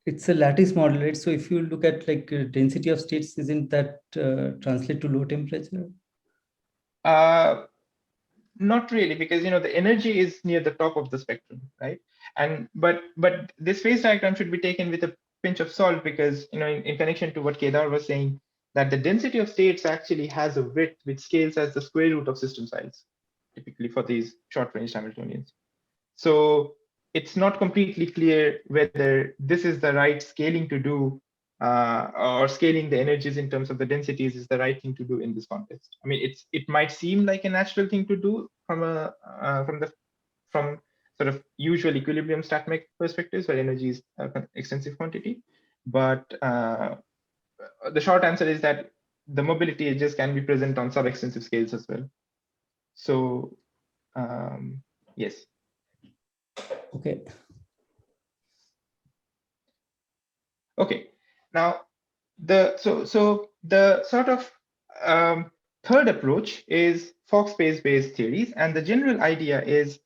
It's a lattice model, right? So if you look at like density of states, isn't that translate to low temperature? Not really, because the energy is near the top of the spectrum, right? But this phase diagram should be taken with a pinch of salt because, in connection to what Kedar was saying, that the density of states actually has a width which scales as the square root of system size, typically for these short-range Hamiltonians. So it's not completely clear whether this is the right scaling to do, or scaling the energies in terms of the densities is the right thing to do in this context. I mean, it might seem like a natural thing to do from sort of usual equilibrium statmic perspectives where energy is an extensive quantity, but the short answer is that the mobility edges can be present on sub-extensive scales as well. So yes. Okay. Okay. Now the sort of third approach is Fock space-based theories, and the general idea is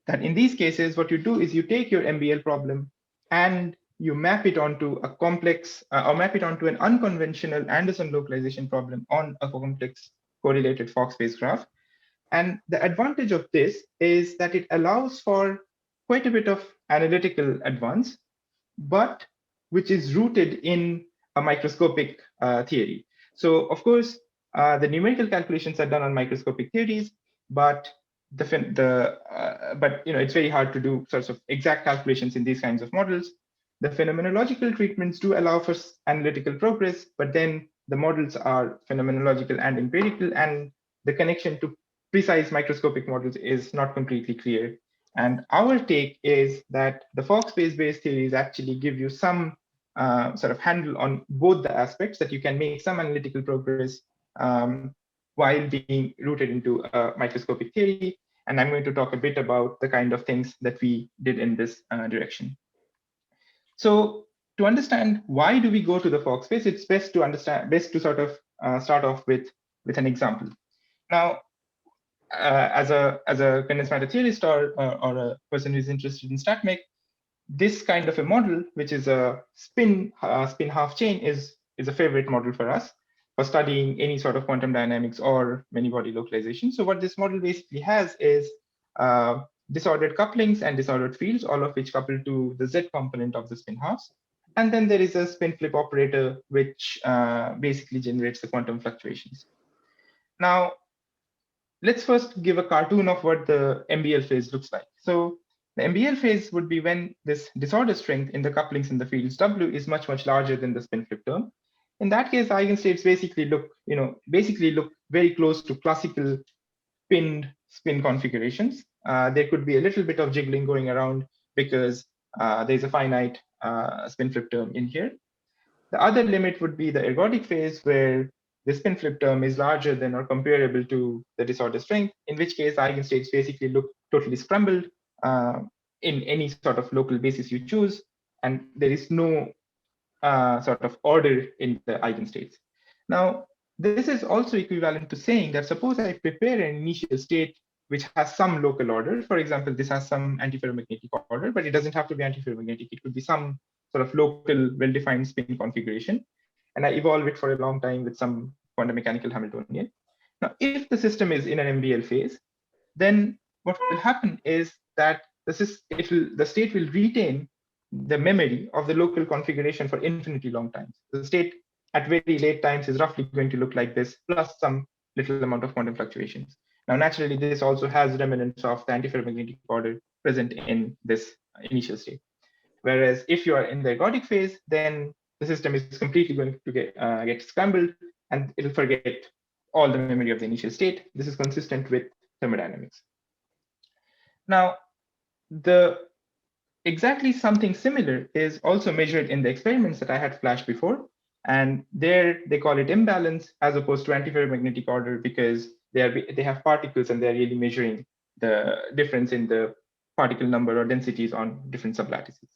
that in these cases, what you do is you take your MBL problem and you map it onto a complex, or map it onto an unconventional Anderson localization problem on a complex correlated Fock space graph. And the advantage of this is that it allows for quite a bit of analytical advance, but which is rooted in a microscopic theory. So of course, the numerical calculations are done on microscopic theories, but it's very hard to do sorts of exact calculations in these kinds of models. The phenomenological treatments do allow for analytical progress, but then the models are phenomenological and empirical, and the connection to precise microscopic models is not completely clear. And our take is that the Fock space-based theories actually give you some sort of handle on both the aspects, that you can make some analytical progress while being rooted into a microscopic theory. And I'm going to talk a bit about the kind of things that we did in this direction. So to understand why do we go to the Fock space, it's best to sort of start off with an example. Now, as a condensed matter theorist or a person who's interested in StatMech, this kind of a model, which is a spin half chain, is a favorite model for us for studying any sort of quantum dynamics or many-body localization. So what this model basically has is disordered couplings and disordered fields, all of which couple to the Z component of the spin halves. And then there is a spin flip operator, which basically generates the quantum fluctuations. Now, let's first give a cartoon of what the MBL phase looks like. So the MBL phase would be when this disorder strength in the couplings in the fields W is much, much larger than the spin flip term. In that case, eigenstates basically look very close to classical pinned spin configurations. There could be a little bit of jiggling going around because there's a finite spin flip term in here. The other limit would be the ergodic phase, where the spin flip term is larger than or comparable to the disorder strength, in which case eigenstates basically look totally scrambled in any sort of local basis you choose, and there is no sort of order in the eigenstates. Now, this is also equivalent to saying that suppose I prepare an initial state which has some local order. For example, this has some antiferromagnetic order, but it doesn't have to be antiferromagnetic. It could be some sort of local, well-defined spin configuration. And I evolve it for a long time with some quantum mechanical Hamiltonian. Now, if the system is in an MBL phase, then what will happen is that the state will retain the memory of the local configuration for infinitely long times. The state at very late times is roughly going to look like this, plus some little amount of quantum fluctuations. Now, naturally, this also has remnants of the antiferromagnetic order present in this initial state. Whereas if you are in the ergodic phase, then the system is completely going to get scrambled, and it'll forget all the memory of the initial state. This is consistent with thermodynamics. Now, exactly something similar is also measured in the experiments that I had flashed before. And there they call it imbalance as opposed to antiferromagnetic order, because they have particles and they're really measuring the difference in the particle number or densities on different sublattices.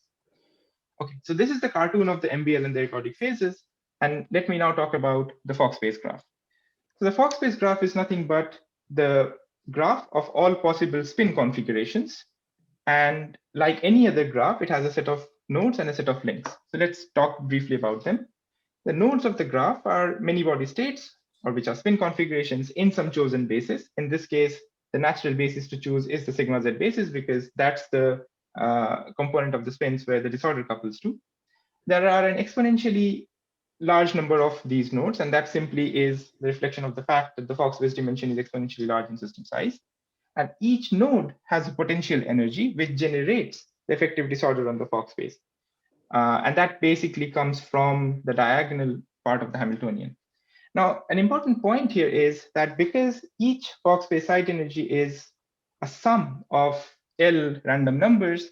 Okay, so this is the cartoon of the MBL and the ergodic phases. And let me now talk about the Fock space graph. So the Fock space graph is nothing but the graph of all possible spin configurations. And like any other graph, it has a set of nodes and a set of links. So let's talk briefly about them. The nodes of the graph are many-body states, or which are spin configurations in some chosen basis. In this case, the natural basis to choose is the sigma z basis, because that's the component of the spins where the disorder couples to. there are an exponentially large number of these nodes, and that simply is the reflection of the fact that the Fock space dimension is exponentially large in system size. And each node has a potential energy which generates the effective disorder on the Fock space. And that basically comes from the diagonal part of the Hamiltonian. Now, an important point here is that because each Fock space site energy is a sum of L random numbers,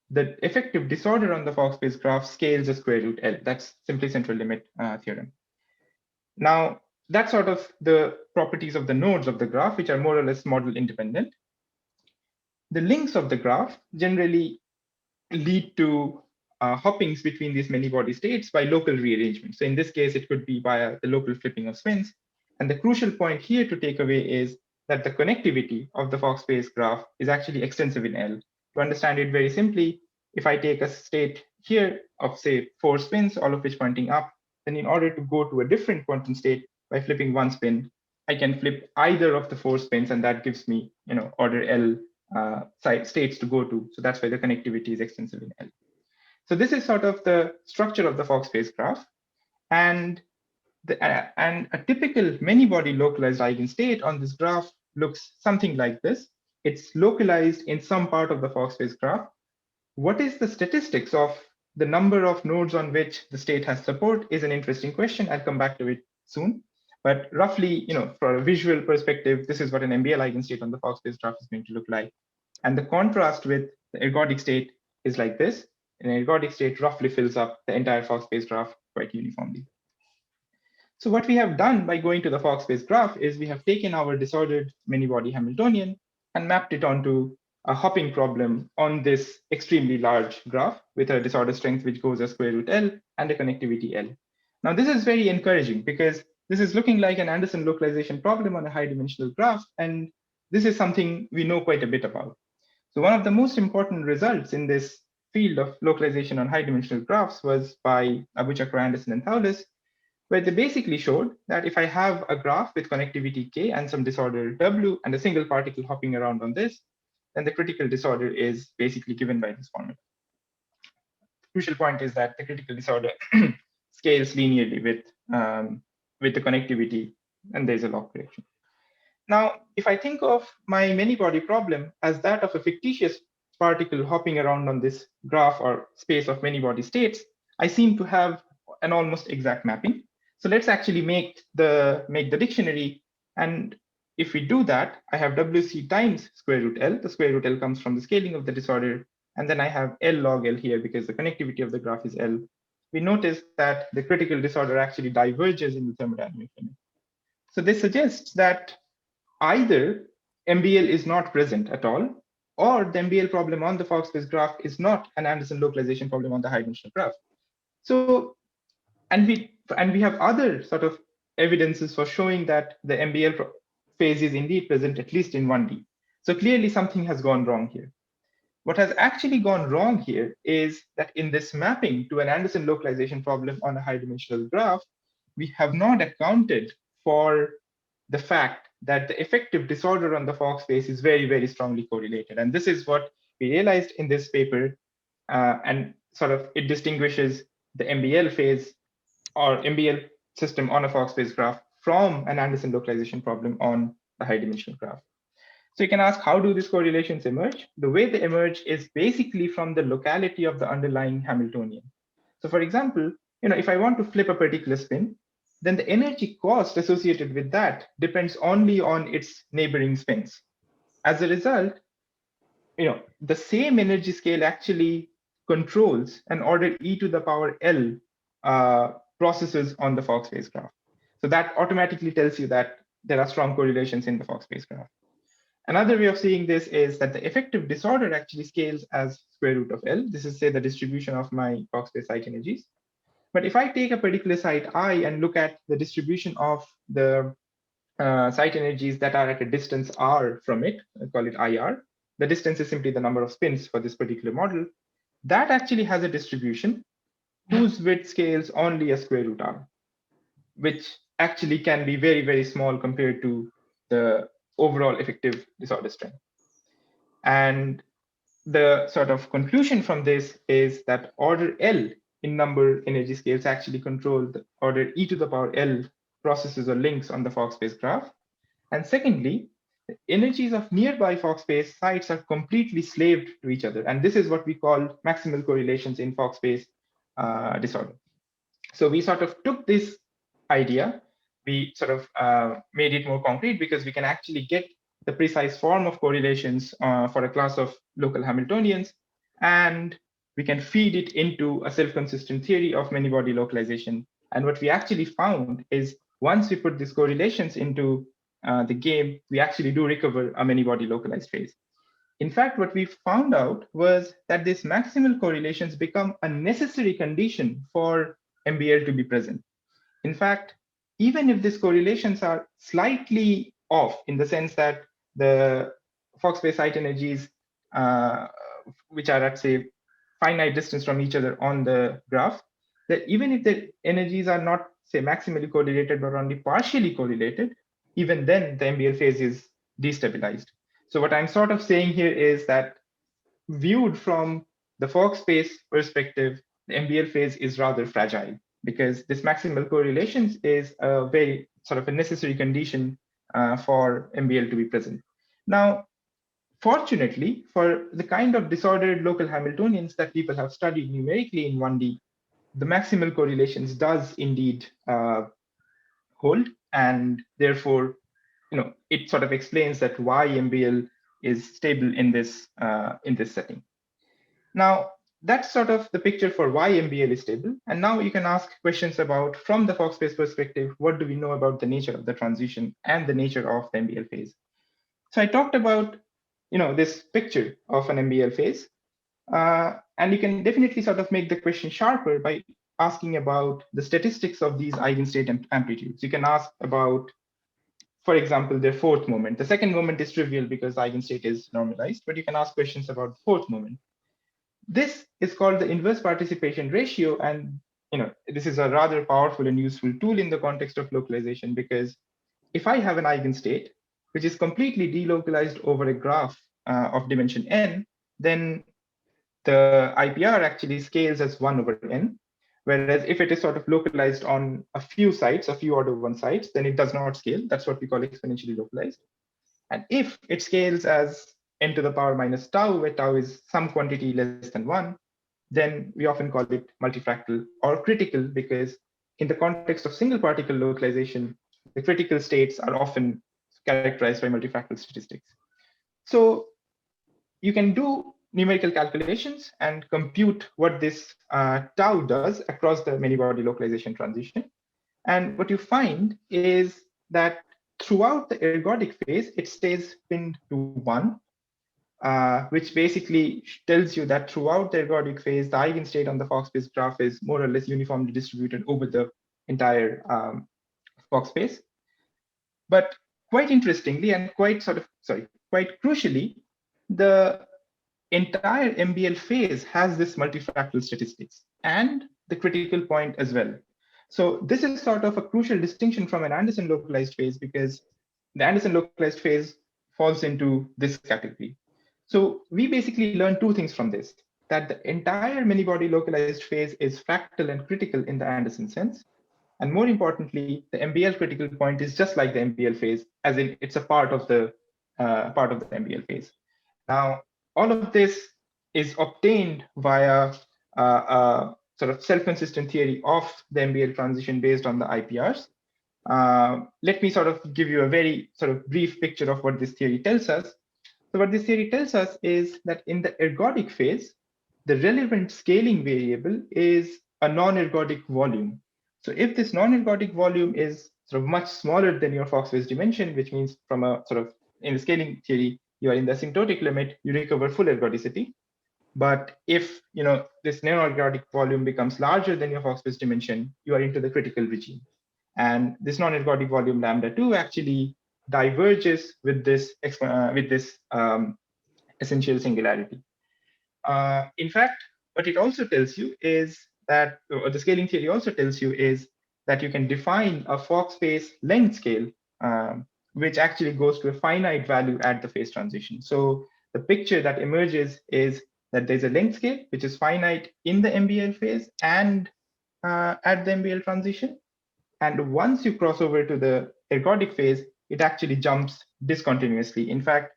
the effective disorder on the Fock space graph scales a square root L. That's simply central limit theorem. Now, that's sort of the properties of the nodes of the graph, which are more or less model independent. The links of the graph generally lead to hoppings between these many body states by local rearrangement. So in this case, it could be via the local flipping of spins. And the crucial point here to take away is that the connectivity of the Fock space graph is actually extensive in L. To understand it very simply, if I take a state here of say 4 spins, all of which pointing up, then in order to go to a different quantum state by flipping one spin, I can flip either of the 4 spins, and that gives me, order L states to go to. So that's why the connectivity is extensive in L. So this is sort of the structure of the Fock space graph. And a typical many-body localized eigenstate on this graph looks something like this. It's localized in some part of the Fock space graph. What is the statistics of the number of nodes on which the state has support is an interesting question. I'll come back to it soon. But roughly, for a visual perspective, this is what an MBL eigenstate on the Fock space graph is going to look like. And the contrast with the ergodic state is like this. An ergodic state roughly fills up the entire Fock space graph quite uniformly. So what we have done by going to the Fock space graph is we have taken our disordered many-body Hamiltonian and mapped it onto a hopping problem on this extremely large graph with a disorder strength which goes as square root L and a connectivity L. Now, this is very encouraging because this is looking like an Anderson localization problem on a high-dimensional graph, and this is something we know quite a bit about. So one of the most important results in this field of localization on high-dimensional graphs was by Abuchakra, Anderson, and Thouless, where they basically showed that if I have a graph with connectivity K and some disorder W and a single particle hopping around on this, then the critical disorder is basically given by this formula. The crucial point is that the critical disorder scales linearly with the connectivity, and there's a log correction. Now, if I think of my many-body problem as that of a fictitious particle hopping around on this graph or space of many-body states, I seem to have an almost exact mapping. So let's actually make the dictionary. And if we do that, I have WC times square root L. The square root L comes from the scaling of the disorder. And then I have L log L here because the connectivity of the graph is L. We notice that the critical disorder actually diverges in the thermodynamic limit. So this suggests that either MBL is not present at all, or the MBL problem on the Fock space graph is not an Anderson localization problem on the high-dimensional graph. So, and we have other sort of evidences for showing that the MBL phase is indeed present, at least in 1D. So clearly something has gone wrong here. What has actually gone wrong here is that in this mapping to an Anderson localization problem on a high-dimensional graph, we have not accounted for the fact that the effective disorder on the Fock space is very, very strongly correlated. And this is what we realized in this paper, and sort of it distinguishes the MBL phase or MBL system on a Fock space graph from an Anderson localization problem on a high-dimensional graph. So you can ask, how do these correlations emerge? The way they emerge is basically from the locality of the underlying Hamiltonian. So for example, if I want to flip a particular spin, then the energy cost associated with that depends only on its neighboring spins. As a result, the same energy scale actually controls an order e to the power L processes on the Fock space graph. So that automatically tells you that there are strong correlations in the Fock space graph. Another way of seeing this is that the effective disorder actually scales as square root of L. This is, say, the distribution of my Fock space site energies. But if I take a particular site I and look at the distribution of the site energies that are at a distance r from it, I call it IR. The distance is simply the number of spins for this particular model. That actually has a distribution whose width scales only as square root r, which actually can be very, very small compared to the overall effective disorder strength. And the sort of conclusion from this is that order L in number energy scales actually control the order e to the power L processes or links on the Fock space graph. And secondly, the energies of nearby Fock space sites are completely slaved to each other. And this is what we call maximal correlations in Fock space disorder. So we sort of took this idea, we sort of made it more concrete because we can actually get the precise form of correlations for a class of local Hamiltonians, and we can feed it into a self-consistent theory of many-body localization. And what we actually found is once we put these correlations into the game, we actually do recover a many-body localized phase. In fact, what we found out was that these maximal correlations become a necessary condition for MBL to be present. In fact, even if these correlations are slightly off in the sense that the Fock space site energies, which are at, say, finite distance from each other on the graph, that even if the energies are not, say, maximally correlated, but only partially correlated, even then the MBL phase is destabilized. So what I'm sort of saying here is that viewed from the Fock space perspective, the MBL phase is rather fragile because this maximal correlations is a very sort of a necessary condition for MBL to be present. Now, fortunately, for the kind of disordered local Hamiltonians that people have studied numerically in 1D, the maximal correlations does indeed hold, and therefore, it sort of explains that why MBL is stable in this setting. Now, that's sort of the picture for why MBL is stable. And now you can ask questions about, from the Fock space perspective, what do we know about the nature of the transition and the nature of the MBL phase? So I talked about, this picture of an MBL phase, and you can definitely sort of make the question sharper by asking about the statistics of these eigenstate amplitudes. You can ask about, for example, their fourth moment. The second moment is trivial because eigenstate is normalized, but you can ask questions about the fourth moment. This is called the inverse participation ratio, and this is a rather powerful and useful tool in the context of localization, because if I have an eigenstate which is completely delocalized over a graph of dimension n, then the IPR actually scales as 1 over n. Whereas if it is sort of localized on a few sites, a few order 1 sites, then it does not scale. That's what we call exponentially localized. And if it scales as n to the power minus tau, where tau is some quantity less than 1, then we often call it multifractal or critical, because in the context of single particle localization, the critical states are often characterized by multifractal statistics. So you can do numerical calculations and compute what this tau does across the many-body localization transition. And what you find is that throughout the ergodic phase, it stays pinned to 1, which basically tells you that throughout the ergodic phase, the eigenstate on the Fock space graph is more or less uniformly distributed over the entire Fock space. But quite interestingly and quite crucially, the entire MBL phase has this multifractal statistics and the critical point as well. So this is sort of a crucial distinction from an Anderson localized phase, because the Anderson localized phase falls into this category. So we basically learned 2 things from this, that the entire many-body localized phase is fractal and critical in the Anderson sense. And more importantly, the MBL critical point is just like the MBL phase, as in it's a part of the MBL phase. Now, all of this is obtained via a sort of self-consistent theory of the MBL transition based on the IPRs. Let me sort of give you a very sort of brief picture of what this theory tells us. So what this theory tells us is that in the ergodic phase, the relevant scaling variable is a non-ergodic volume. So if this non-ergodic volume is sort of much smaller than your Fock space dimension, which means from a sort of, in the scaling theory, you are in the asymptotic limit, you recover full ergodicity. But if this non-ergodic volume becomes larger than your Fock space dimension, you are into the critical regime. And this non-ergodic volume lambda2 actually diverges with this essential singularity. In fact, what it also tells you is that, or the scaling theory also tells you, is that you can define a Fock space length scale, which actually goes to a finite value at the phase transition. So the picture that emerges is that there's a length scale, which is finite in the MBL phase and at the MBL transition. And once you cross over to the ergodic phase, it actually jumps discontinuously. In fact,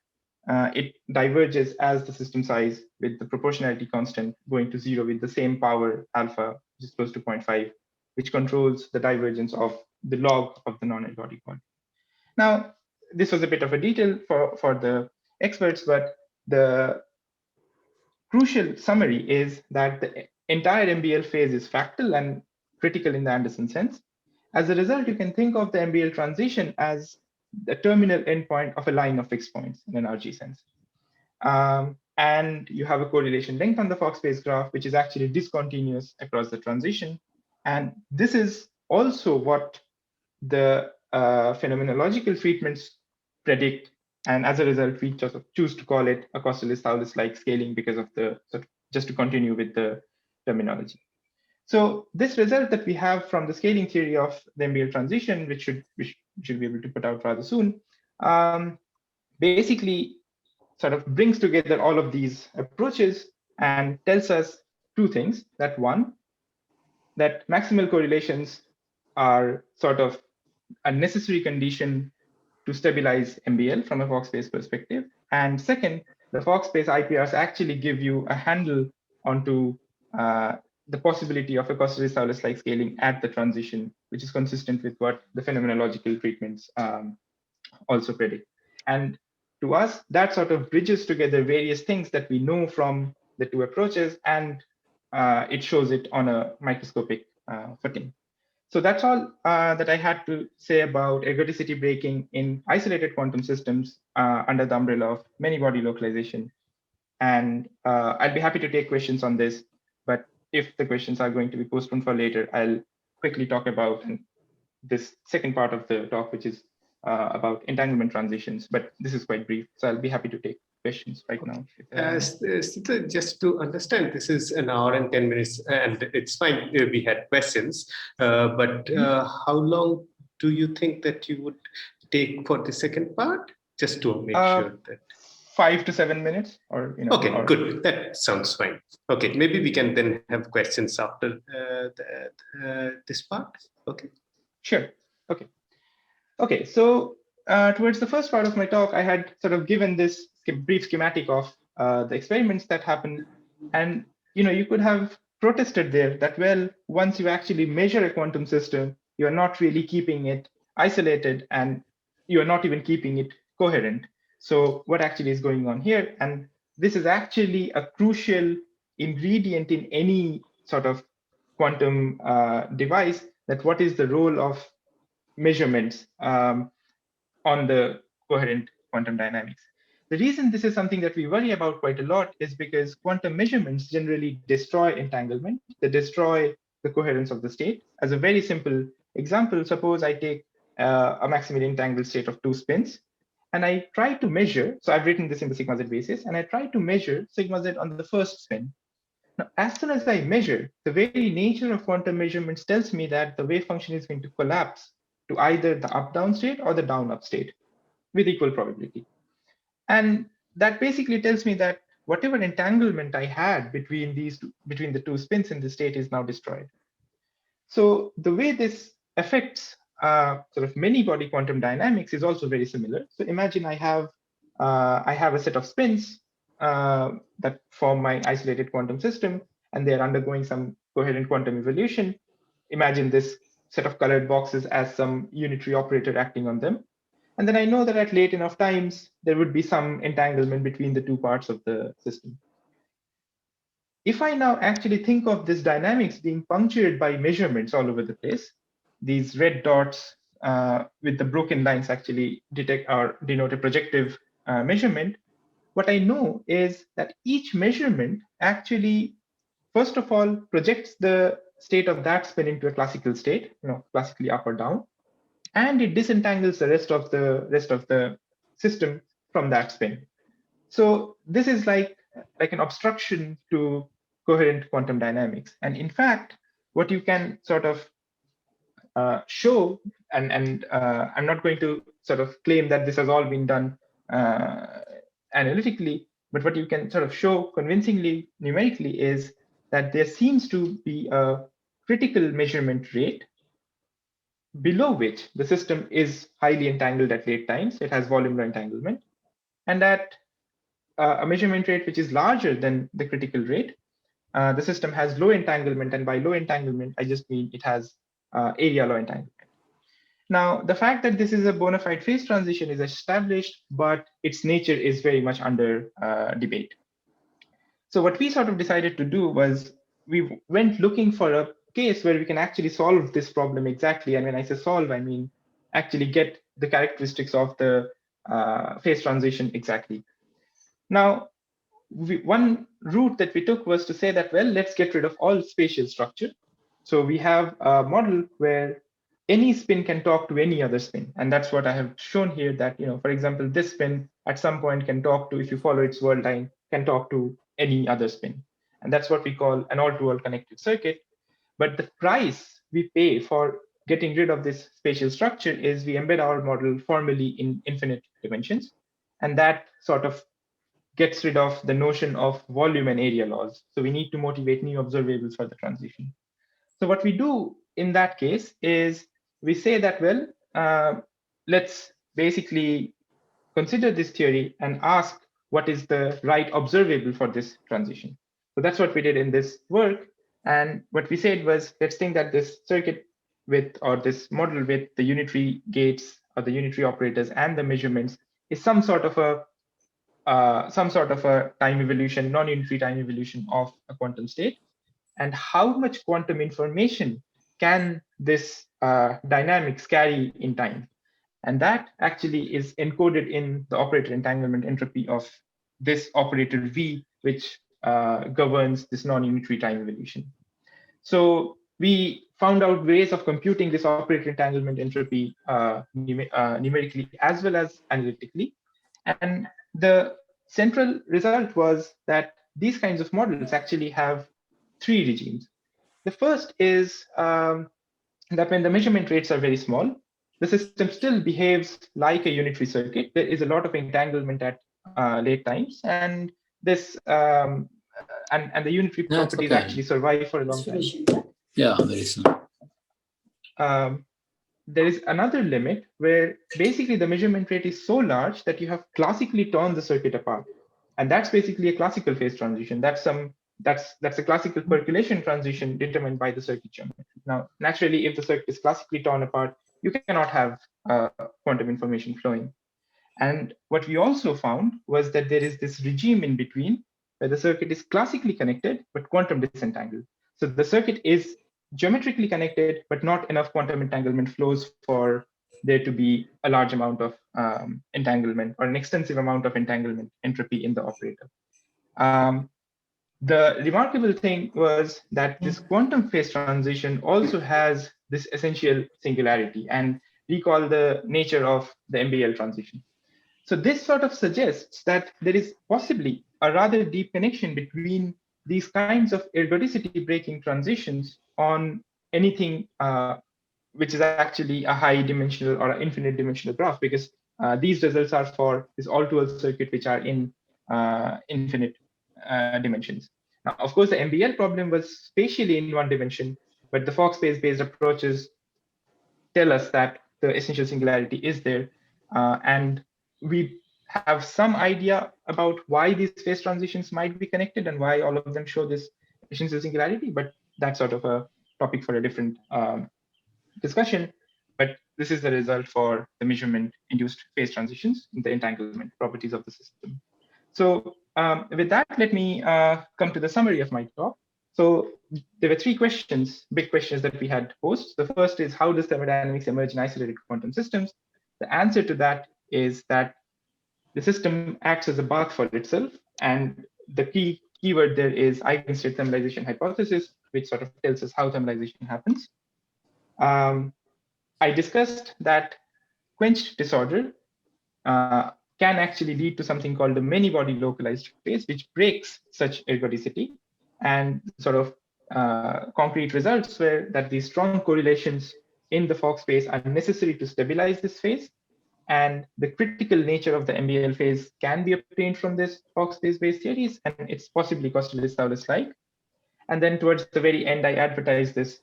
it diverges as the system size with the proportionality constant going to 0 with the same power alpha, which is close to 0.5, which controls the divergence of the log of the non-ergodic one. Now, this was a bit of a detail for the experts, but the crucial summary is that the entire MBL phase is fractal and critical in the Anderson sense. As a result, you can think of the MBL transition as the terminal endpoint of a line of fixed points in an RG sense. And you have a correlation length on the Fock space graph, which is actually discontinuous across the transition. And this is also what the phenomenological treatments predict. And as a result, we just choose to call it a Kostelis-Thouless-like scaling because of the, just to continue with the terminology. So this result that we have from the scaling theory of the MBL transition, which we should be able to put out rather soon, basically sort of brings together all of these approaches and tells us two things. That one, that maximal correlations are sort of a necessary condition to stabilize MBL from a Fock space perspective. And second, the Fock space IPRs actually give you a handle onto the possibility of a Kostelis-Thouless-like scaling at the transition, which is consistent with what the phenomenological treatments also predict. And to us, that sort of bridges together various things that we know from the two approaches, and it shows it on a microscopic footing. So that's all that I had to say about ergodicity breaking in isolated quantum systems under the umbrella of many-body localization. And I'll be happy to take questions on this, but if the questions are going to be postponed for later, I'll quickly talk about this second part of the talk, which is about entanglement transitions, but this is quite brief, so I'll be happy to take questions right now. Just to understand, this is an hour and 10 minutes, and it's fine if we had questions, but how long do you think that you would take for the second part? Just to make sure that 5 to 7 minutes, or okay, good. That sounds fine. Okay, maybe we can then have questions after this part. Okay, sure. Okay. Okay, so towards the first part of my talk, I had sort of given this brief schematic of the experiments that happened, and you could have protested there that, well, once you actually measure a quantum system, you are not really keeping it isolated, and you are not even keeping it coherent. So what actually is going on here? And this is actually a crucial ingredient in any sort of quantum device, that what is the role of measurements on the coherent quantum dynamics. The reason this is something that we worry about quite a lot is because quantum measurements generally destroy entanglement. They destroy the coherence of the state. As a very simple example, suppose I take a maximally entangled state of 2 spins, and I try to measure, so I've written this in the sigma z basis, and I try to measure sigma z on the first spin. Now, as soon as I measure, the very nature of quantum measurements tells me that the wave function is going to collapse to either the up-down state or the down-up state with equal probability. And that basically tells me that whatever entanglement I had between the two spins in the state is now destroyed. So the way this affects sort of many-body quantum dynamics is also very similar. So imagine I have a set of spins that form my isolated quantum system, and they're undergoing some coherent quantum evolution. Imagine this set of colored boxes as some unitary operator acting on them. And then I know that at late enough times, there would be some entanglement between the two parts of the system. If I now actually think of this dynamics being punctured by measurements all over the place, these red dots with the broken lines actually detect or denote a projective measurement, what I know is that each measurement actually, first of all, projects the state of that spin into a classical state, classically up or down, and it disentangles the rest of the system from that spin. So this is like an obstruction to coherent quantum dynamics. And in fact, what you can sort of show, and I'm not going to sort of claim that this has all been done analytically, But what you can sort of show convincingly numerically is that there seems to be a critical measurement rate below which the system is highly entangled at late times. It has volume law entanglement. And at a measurement rate which is larger than the critical rate, the system has low entanglement. And by low entanglement, I just mean it has area law entanglement. Now, the fact that this is a bona fide phase transition is established, but its nature is very much under debate. So what we sort of decided to do was we went looking for a case where we can actually solve this problem exactly. And when I say solve, I mean actually get the characteristics of the phase transition exactly. Now, one route that we took was to say that, well, let's get rid of all spatial structure. So we have a model where any spin can talk to any other spin. And that's what I have shown here that, for example, this spin at some point can talk to, if you follow its world line, can talk to any other spin. And that's what we call an all-to-all connected circuit. But the price we pay for getting rid of this spatial structure is we embed our model formally in infinite dimensions. And that sort of gets rid of the notion of volume and area laws. So we need to motivate new observables for the transition. So what we do in that case is we say that, well, let's basically consider this theory and ask what is the right observable for this transition. So that's what we did in this work. And what we said was, let's think that this circuit with, or this model with the unitary gates or the unitary operators and the measurements is some sort of a time evolution, non-unitary time evolution of a quantum state. And how much quantum information can this dynamics carry in time? And that actually is encoded in the operator entanglement entropy of this operator V, which governs this non-unitary time evolution. So we found out ways of computing this operator entanglement entropy numerically as well as analytically. And the central result was that these kinds of models actually have three regimes. The first is that when the measurement rates are very small, the system still behaves like a unitary circuit. There is a lot of entanglement at late times, and this and the unitary properties actually survive for a long time. Yeah, very soon. There is another limit where basically the measurement rate is so large that you have classically torn the circuit apart, and that's basically a classical phase transition. That's a classical percolation transition determined by the circuit geometry. Now, naturally, if the circuit is classically torn apart, you cannot have quantum information flowing. And what we also found was that there is this regime in between where the circuit is classically connected, but quantum disentangled. So the circuit is geometrically connected, but not enough quantum entanglement flows for there to be a large amount of entanglement or an extensive amount of entanglement entropy in the operator. The remarkable thing was that this quantum phase transition also has this essential singularity, and recall the nature of the MBL transition. So this sort of suggests that there is possibly a rather deep connection between these kinds of ergodicity breaking transitions on anything which is actually a high dimensional or an infinite dimensional graph, because these results are for this all-to-all circuit which are in infinite dimensions. Now, of course, the MBL problem was spatially in one dimension, but the Fock space-based approaches tell us that the essential singularity is there. And we have some idea about why these phase transitions might be connected and why all of them show this essential singularity, but that's sort of a topic for a different discussion. But this is the result for the measurement-induced phase transitions in the entanglement properties of the system. So with that, let me come to the summary of my talk. So there were three questions, big questions that we had posed. The first is, how does thermodynamics emerge in isolated quantum systems? The answer to that is that the system acts as a bath for itself. And the keyword there is Eigenstate thermalization hypothesis, which sort of tells us how thermalization happens. I discussed that quenched disorder can actually lead to something called the many-body localized phase, which breaks such ergodicity. And sort of concrete results were that these strong correlations in the Fock space are necessary to stabilize this phase. And the critical nature of the MBL phase can be obtained from this Fock space-based theories, and it's possibly Kostelis-Thouless-like. And then towards the very end, I advertised this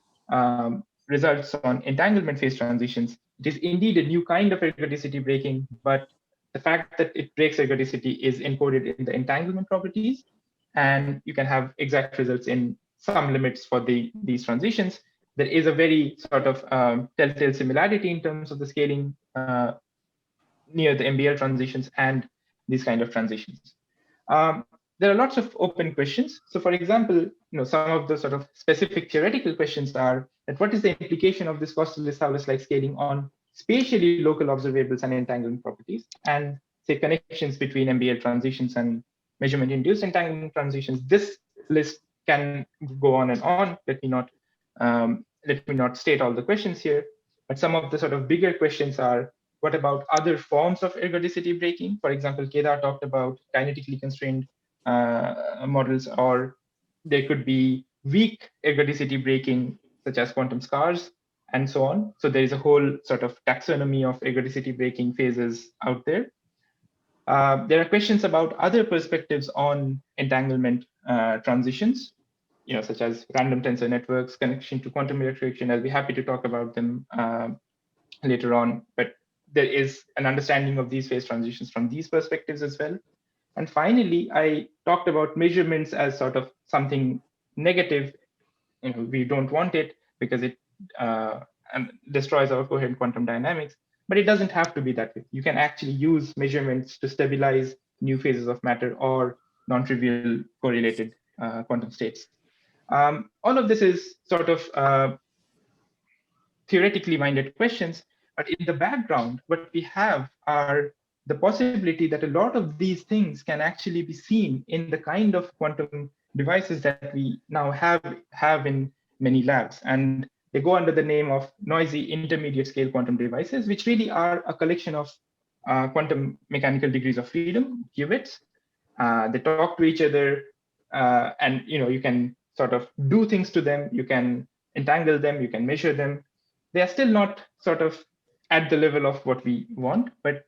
results on entanglement phase transitions. It is indeed a new kind of ergodicity breaking, but the fact that it breaks ergodicity is encoded in the entanglement properties, and you can have exact results in some limits for these transitions. There is a very sort of telltale similarity in terms of the scaling near the MBL transitions and these kind of transitions. There are lots of open questions. So for example, some of the sort of specific theoretical questions are that what is the implication of this Kostelis-Thouless-like scaling on spatially local observables and entanglement properties, and say connections between MBL transitions and measurement-induced entanglement transitions. This list can go on and on. Let me not state all the questions here, but some of the sort of bigger questions are, what about other forms of ergodicity breaking? For example, Kedar talked about kinetically constrained models, or there could be weak ergodicity breaking, such as quantum scars, and so on. So there is a whole sort of taxonomy of ergodicity breaking phases out there. There are questions about other perspectives on entanglement transitions, such as random tensor networks, connection to quantum electrocution. I'll be happy to talk about them later on, but there is an understanding of these phase transitions from these perspectives as well. And finally, I talked about measurements as sort of something negative. We don't want it because it destroys our coherent quantum dynamics, but it doesn't have to be that way. You can actually use measurements to stabilize new phases of matter or non-trivial correlated quantum states. All of this is sort of theoretically minded questions, but in the background, what we have are the possibility that a lot of these things can actually be seen in the kind of quantum devices that we now have in many labs. And they go under the name of noisy intermediate scale quantum devices, which really are a collection of quantum mechanical degrees of freedom, qubits. They talk to each other, and you can sort of do things to them. You can entangle them, you can measure them. They are still not sort of at the level of what we want, but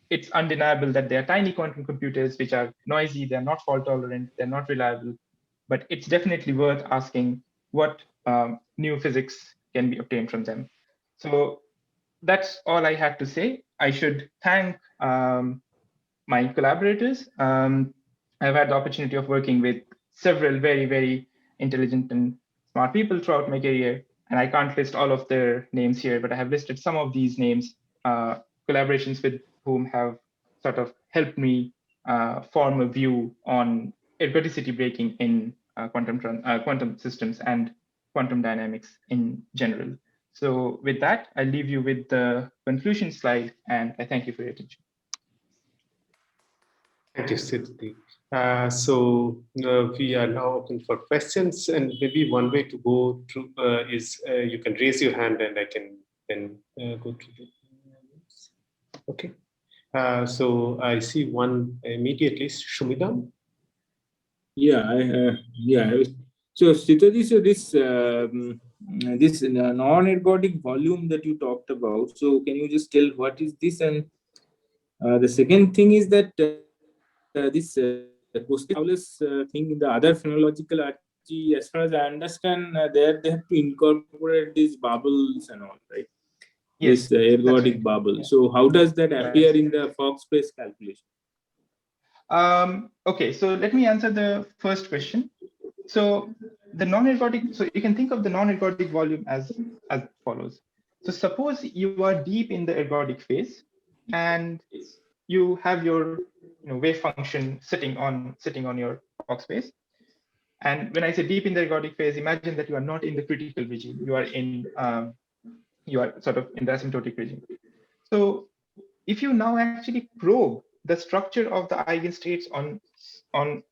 it's undeniable that they are tiny quantum computers which are noisy, they're not fault tolerant, they're not reliable, but it's definitely worth asking what new physics can be obtained from them. So that's all I had to say. I should thank my collaborators. I've had the opportunity of working with several very, very intelligent and smart people throughout my career, and I can't list all of their names here, but I have listed some of these names, collaborations with whom have sort of helped me form a view on ergodicity breaking in quantum systems and quantum dynamics in general. So with that, I leave you with the conclusion slide, and I thank you for your attention. Thank you, Sthitadhi. So we are now open for questions, and maybe one way to go through is you can raise your hand and I can then go through the. Okay. So I see one immediately, Shumidam. So Sthitadhi, so this non-ergodic volume that you talked about. So can you just tell what is this? And the second thing is that this Kostelis-Thouless thing in the other phenomenological architecture, as far as I understand, there they have to incorporate these bubbles and all, right? Yes, this ergodic right. Bubble. Yeah. So how does that appear in the Fock space calculation? Okay, so let me answer the first question. So the non-ergodic, so you can think of the non-ergodic volume as follows. So suppose you are deep in the ergodic phase and you have your wave function sitting on your Fock space. And when I say deep in the ergodic phase, imagine that you are not in the critical regime. You are in sort of in the asymptotic regime. So if you now actually probe the structure of the eigenstates on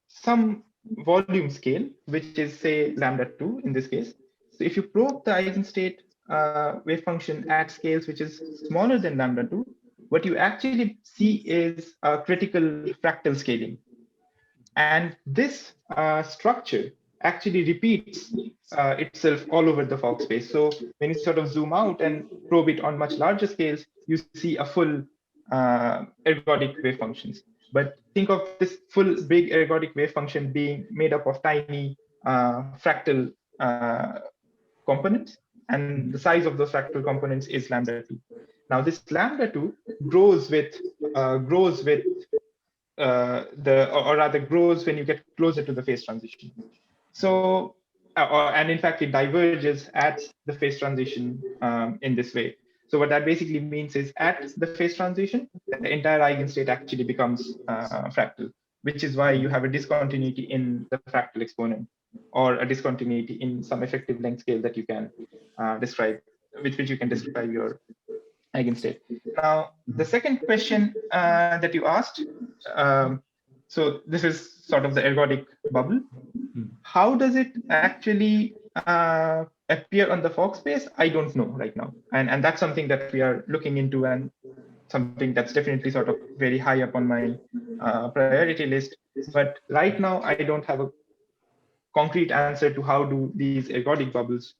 some volume scale, which is say lambda 2 in this case. So if you probe the eigenstate wave function at scales which is smaller than lambda 2, what you actually see is a critical fractal scaling. And this structure actually repeats itself all over the Fock space. So when you sort of zoom out and probe it on much larger scales, you see a full ergodic wave functions. But think of this full big ergodic wave function being made up of tiny fractal components, and the size of those fractal components is lambda2. Now this lambda2 grows with or rather grows when you get closer to the phase transition. So, and in fact, it diverges at the phase transition in this way. So what that basically means is at the phase transition, the entire eigenstate actually becomes fractal, which is why you have a discontinuity in the fractal exponent, or a discontinuity in some effective length scale that you can describe, with which you can describe your eigenstate. Now, the second question that you asked, so this is sort of the ergodic bubble. How does it actually appear on the Fock space? I don't know right now. And that's something that we are looking into, and something that's definitely sort of very high up on my priority list. But right now, I don't have a concrete answer to how do these ergodic bubbles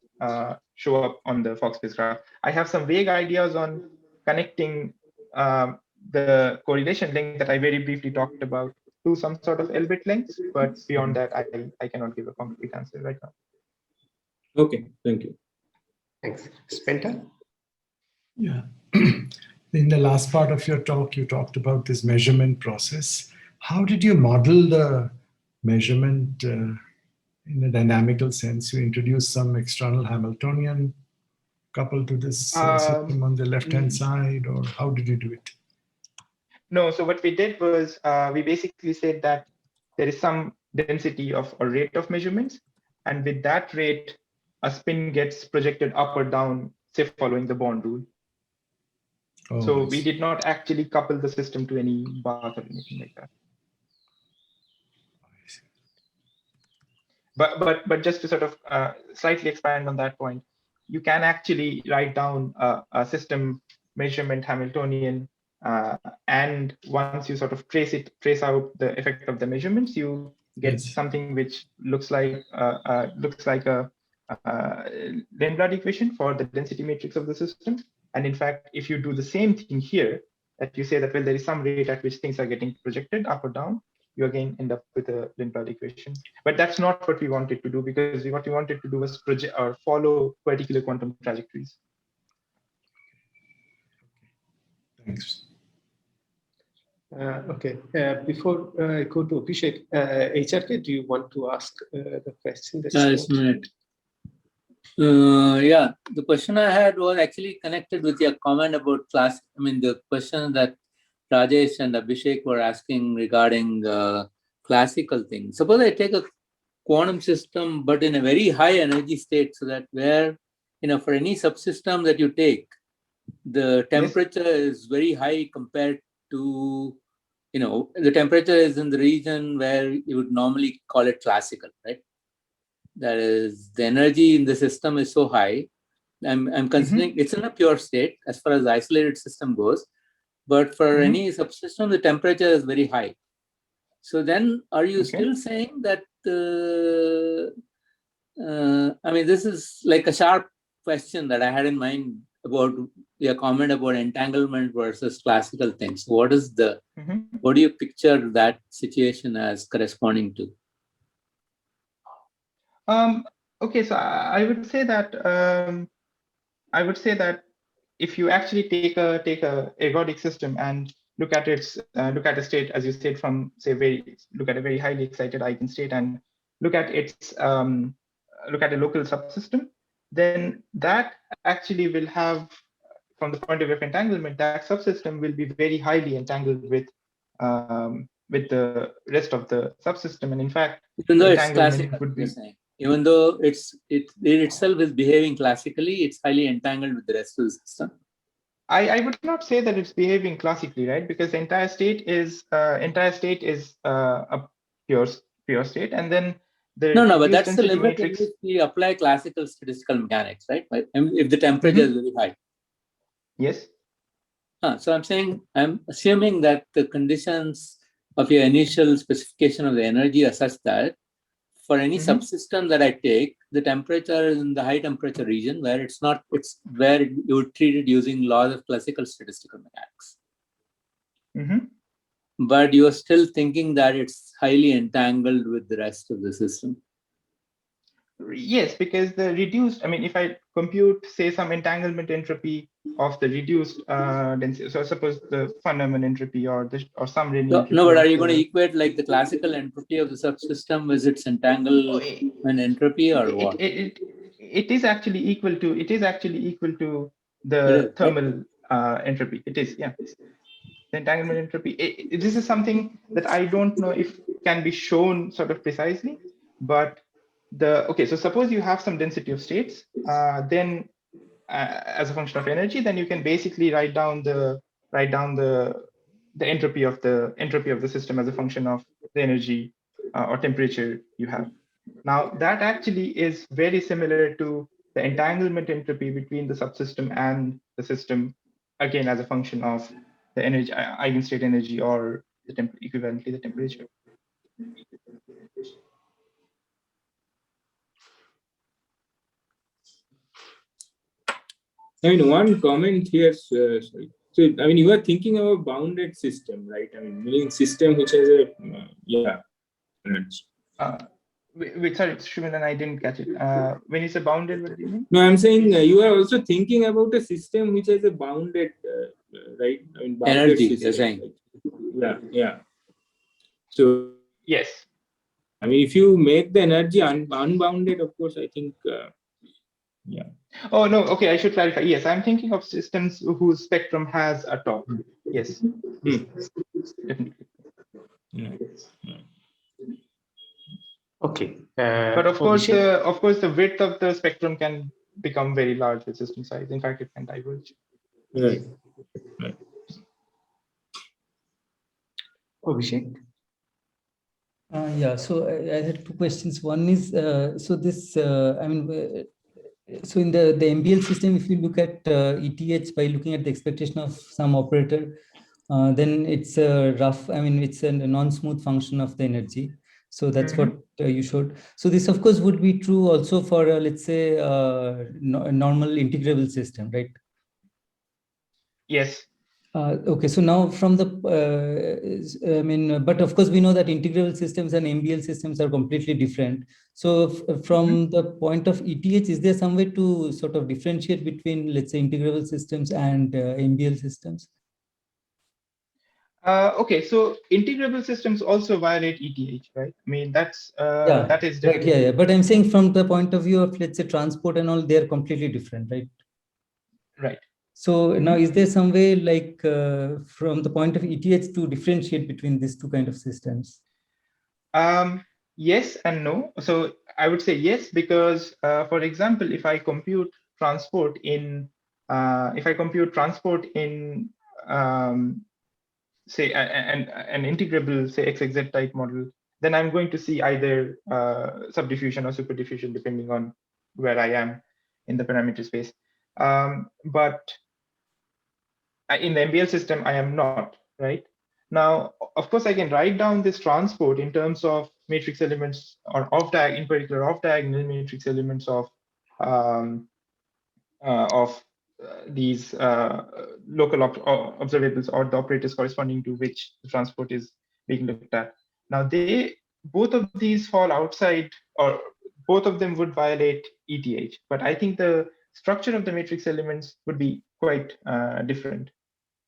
show up on the Fock space graph. I have some vague ideas on connecting the correlation link that I very briefly talked about to some sort of L-bit lengths, but beyond that, I cannot give a concrete answer right now. Okay, thank you. Thanks. Spencer? Yeah. In the last part of your talk, you talked about this measurement process. How did you model the measurement in a dynamical sense? You introduced some external Hamiltonian coupled to this system on the left-hand side, or how did you do it? No, so what we did was we basically said that there is some density of or rate of measurements, and with that rate, a spin gets projected up or down, say following the bond rule. Oh, so we did not actually couple the system to any bath or anything like that. But just to sort of slightly expand on that point, you can actually write down a system measurement Hamiltonian, and once you sort of trace out the effect of the measurements, you get something which looks like a Lindblad equation for the density matrix of the system. And in fact, if you do the same thing here, that you say that, well, there is some rate at which things are getting projected up or down, you again end up with a Lindblad equation. But that's not what we wanted to do, because what we wanted to do was project or follow particular quantum trajectories. Thanks. Okay, before I go to Abhishek, HRK, do you want to ask the question? Just a minute. Yeah, the question I had was actually connected with your comment about class. I mean, the question that Rajesh and Abhishek were asking regarding classical things. Suppose I take a quantum system, but in a very high energy state, so that where, for any subsystem that you take, the temperature is very high compared to, the temperature is in the region where you would normally call it classical, right? That is, the energy in the system is so high. I'm considering it's in a pure state as far as the isolated system goes, but for any subsystem, the temperature is very high. So then, are you still saying that? I mean, this is like a sharp question that I had in mind about your comment about entanglement versus classical things. What is the? What do you picture that situation as corresponding to? Okay, so I would say that if you actually take a ergodic system and look at a state, as you said, from say look at a very highly excited eigenstate and look at its look at a local subsystem, then that actually will have, from the point of view of entanglement, that subsystem will be very highly entangled with the rest of the subsystem, and in fact, even though it's classical, would be saying. Even though it itself is behaving classically, it's highly entangled with the rest of the system. I would not say that it's behaving classically, right? Because the entire state is a pure state, and then the no, but that's the limit in which we apply classical statistical mechanics, right? If the temperature is very high. Yes. So I'm assuming that the conditions of your initial specification of the energy are such that for any subsystem that I take, the temperature is in the high temperature region where it's where you would treat it using laws of classical statistical mechanics. but you're still thinking that it's highly entangled with the rest of the system. Yes, because the reduced, I mean, if I compute, say, some entanglement entropy of the reduced density, so suppose the Fundamental entropy or some linear entropy. No, but are you going to equate like the classical entropy of the subsystem with its entanglement entropy, or what? It is actually equal to the thermal entropy. It is, yeah. The entanglement entropy. This is something that I don't know if can be shown sort of precisely, but so suppose you have some density of states, then as a function of energy, then you can basically write down the entropy of the system as a function of the energy or temperature you have. Now that actually is very similar to the entanglement entropy between the subsystem and the system, again as a function of the energy, eigenstate energy, or equivalently the temperature. I mean, one comment here, sorry. So, I mean, you are thinking of a bounded system, right? I mean, meaning system which has a, Wait, sorry, Shumilan, I didn't catch it. When you say bounded, what do you mean? No, I'm saying you are also thinking about a system which has a bounded, right? I mean, bounded energy, system, you're saying. right? Yeah. So, yes. I mean, if you make the energy unbounded, of course, I think, yeah. Oh, no, okay, I should clarify. Yes, I'm thinking of systems whose spectrum has a top. Yes. Definitely. Okay. But of course, the width of the spectrum can become very large with system size. In fact, it can diverge. Right. Abhishek? Yeah, so I had two questions. One is, so this, I mean, so in the MBL system, if you look at ETH by looking at the expectation of some operator, then it's a rough, I mean, it's a non-smooth function of the energy. So that's what you showed. So this, of course, would be true also for, let's say, a normal integrable system, right? Yes. Okay, so now from the, I mean, but of course we know that integrable systems and MBL systems are completely different. So from the point of ETH, is there some way to sort of differentiate between, let's say, integrable systems and MBL systems? Okay, so integrable systems also violate ETH, right? I mean, that's that is right. Yeah. But I'm saying from the point of view of, let's say, transport and all, they're completely different, right? Right. So now, is there some way, like from the point of ETH, to differentiate between these two kind of systems? Yes and no. So I would say yes, because for example, if I compute transport in, say an integrable, say XXZ type model, then I'm going to see either subdiffusion or superdiffusion depending on where I am in the parameter space. But in the MBL system, I am not, right? Now, of course, I can write down this transport in terms of matrix elements, or in particular off-diagonal matrix elements of these local observables, or the operators corresponding to which the transport is being looked at. Now, both of these fall outside, or both of them would violate ETH. But I think the structure of the matrix elements would be quite different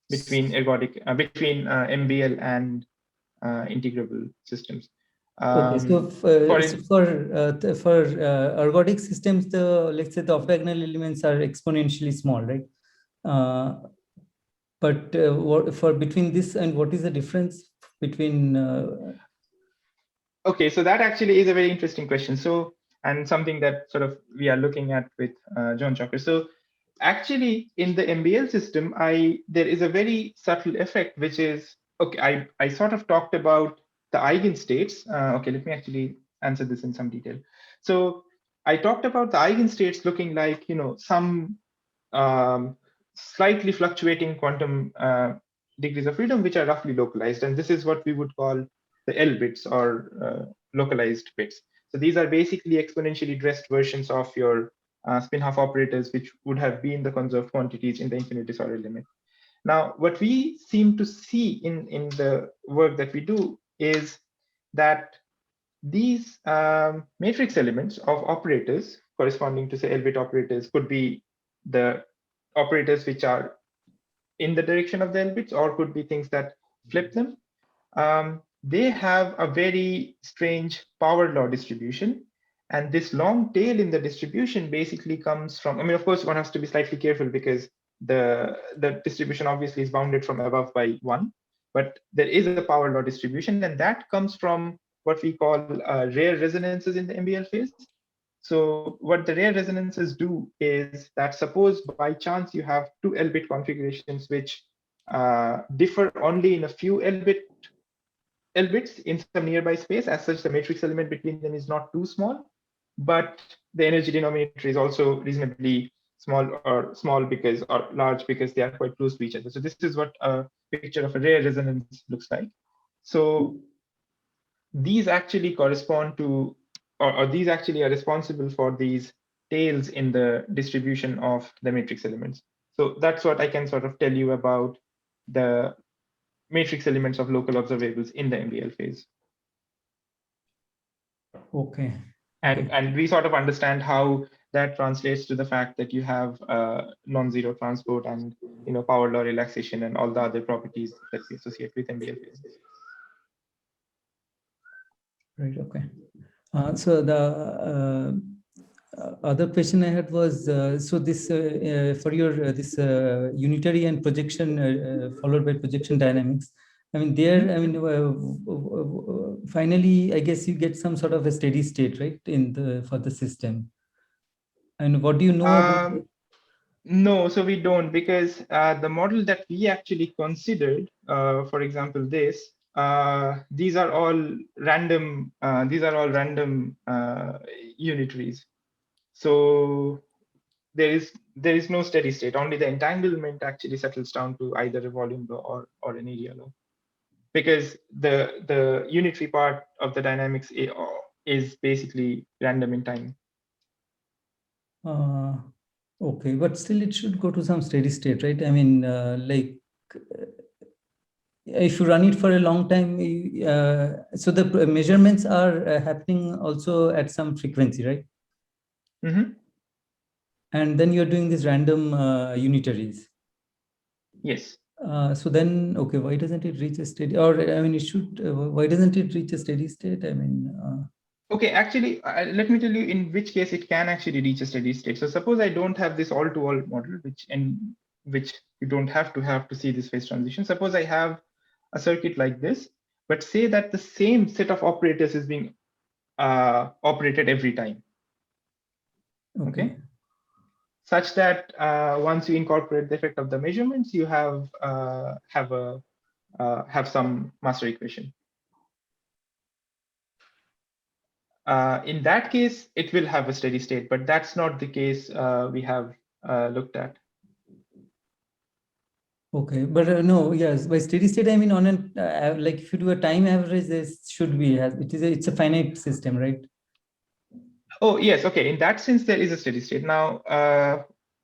between MBL and integrable systems. Okay, so for ergodic systems, let's say the off-diagonal elements are exponentially small, right? But for between this and what is the difference between? Okay, so that actually is a very interesting question. So, and something that sort of we are looking at with John Chalker. So, actually, in the MBL system, there is a very subtle effect, which is, okay, I sort of talked about the eigenstates. Okay, let me actually answer this in some detail. So I talked about the eigenstates looking like, some slightly fluctuating quantum degrees of freedom, which are roughly localized. And this is what we would call the L bits, or localized bits. So these are basically exponentially dressed versions of your spin half operators, which would have been the conserved quantities in the infinite disorder limit. Now, what we seem to see in the work that we do is that these matrix elements of operators corresponding to, say, L-bit operators could be the operators which are in the direction of the L-bits, or could be things that flip them. They have a very strange power law distribution. And this long tail in the distribution basically comes from, I mean, of course, one has to be slightly careful because the distribution obviously is bounded from above by 1, but there is a power law distribution, and that comes from what we call rare resonances in the MBL phase. So what the rare resonances do is that, suppose by chance you have two L-bit configurations which differ only in a few L-bits in some nearby space. As such, the matrix element between them is not too small, but the energy denominator is also reasonably small, or small because, or large because they are quite close to each other. So this is what a picture of a rare resonance looks like. So these actually correspond to, or these actually are responsible for these tails in the distribution of the matrix elements. So that's what I can sort of tell you about the matrix elements of local observables in the MBL phase. Okay. And we sort of understand how that translates to the fact that you have non-zero transport and power law relaxation and all the other properties that we associate with MBL phases. Right. Okay. So the other question I had was, so this for your this unitary and projection followed by projection dynamics. I mean, there. I mean, finally, I guess you get some sort of a steady state, right? For the system. And what do you know about it? No, so we don't, because the model that we actually considered, for example, this. These are all random. Unitaries. So there is no steady state. Only the entanglement actually settles down to either a volume law or an area law, because the unitary part of the dynamics is basically random in time. Okay, but still it should go to some steady state, right? I mean, like. If you run it for a long time, so the measurements are happening also at some frequency, right? Mm-hmm. And then you're doing these random unitaries. Yes. So then, okay, why doesn't it reach a steady? Or I mean, it should. Why doesn't it reach a steady state? I mean. Okay, actually, let me tell you in which case it can actually reach a steady state. So suppose I don't have this all-to-all model, which you don't have to see this phase transition. Suppose I have a circuit like this, but say that the same set of operators is being operated every time. Okay. Such that once you incorporate the effect of the measurements, you have some master equation. In that case, it will have a steady state, but that's not the case we have looked at. Okay, but no, yes, by steady state, I mean on an like if you do a time average, this should be it's a finite system, right? Oh yes, okay. In that sense, there is a steady state. Now,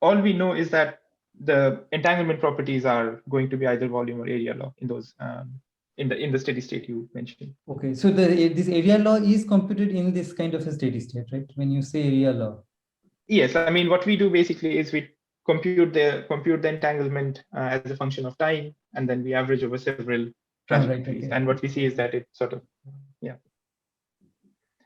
all we know is that the entanglement properties are going to be either volume or area law in those in the steady state you mentioned. Okay, so this area law is computed in this kind of a steady state, right? When you say area law. Yes, I mean what we do basically is we compute the entanglement as a function of time, and then we average over several trajectories. Right, okay. And what we see is that it sort of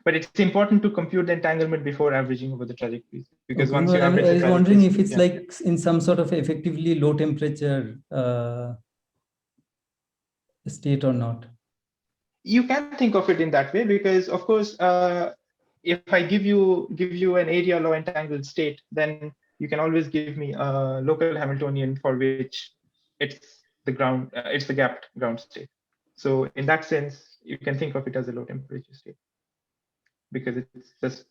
But it's important to compute the entanglement before averaging over the trajectories, because once you average, I was wondering if it's like in some sort of effectively low temperature state or not. You can think of it in that way, because of course, if I give you an area law entangled state, then you can always give me a local Hamiltonian for which it's the ground, it's the gapped ground state. So in that sense, you can think of it as a low temperature state, because it's just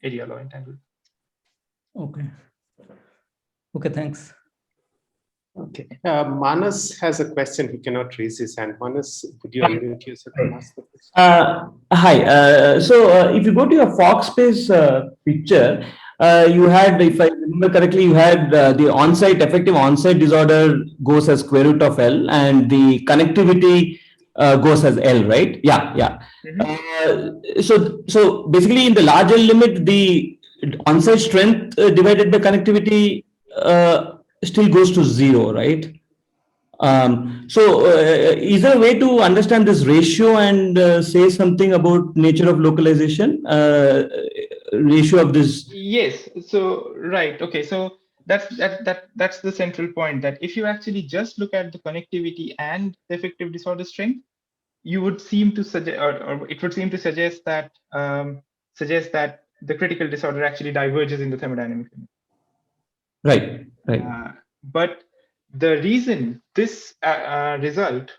area law entangled. Okay. Okay, thanks. Okay. Manas has a question. He cannot raise his hand. Manas, would you unmute yourself and ask the question? Hi. So if you go to your Fock space picture, you had, if I remember correctly, you had the on-site effective on-site disorder goes as square root of L, and the connectivity goes as L, right? Yeah. So basically, in the large L limit, the on-site strength divided by connectivity still goes to 0, right? So is there a way to understand this ratio and say something about nature of localization, ratio of this? Yes. So right. Okay. So that's the central point, that if you actually just look at the connectivity and the effective disorder strength, you would seem to suggest, or it would seem to suggest that the critical disorder actually diverges in the thermodynamic limit. Right. But the reason this result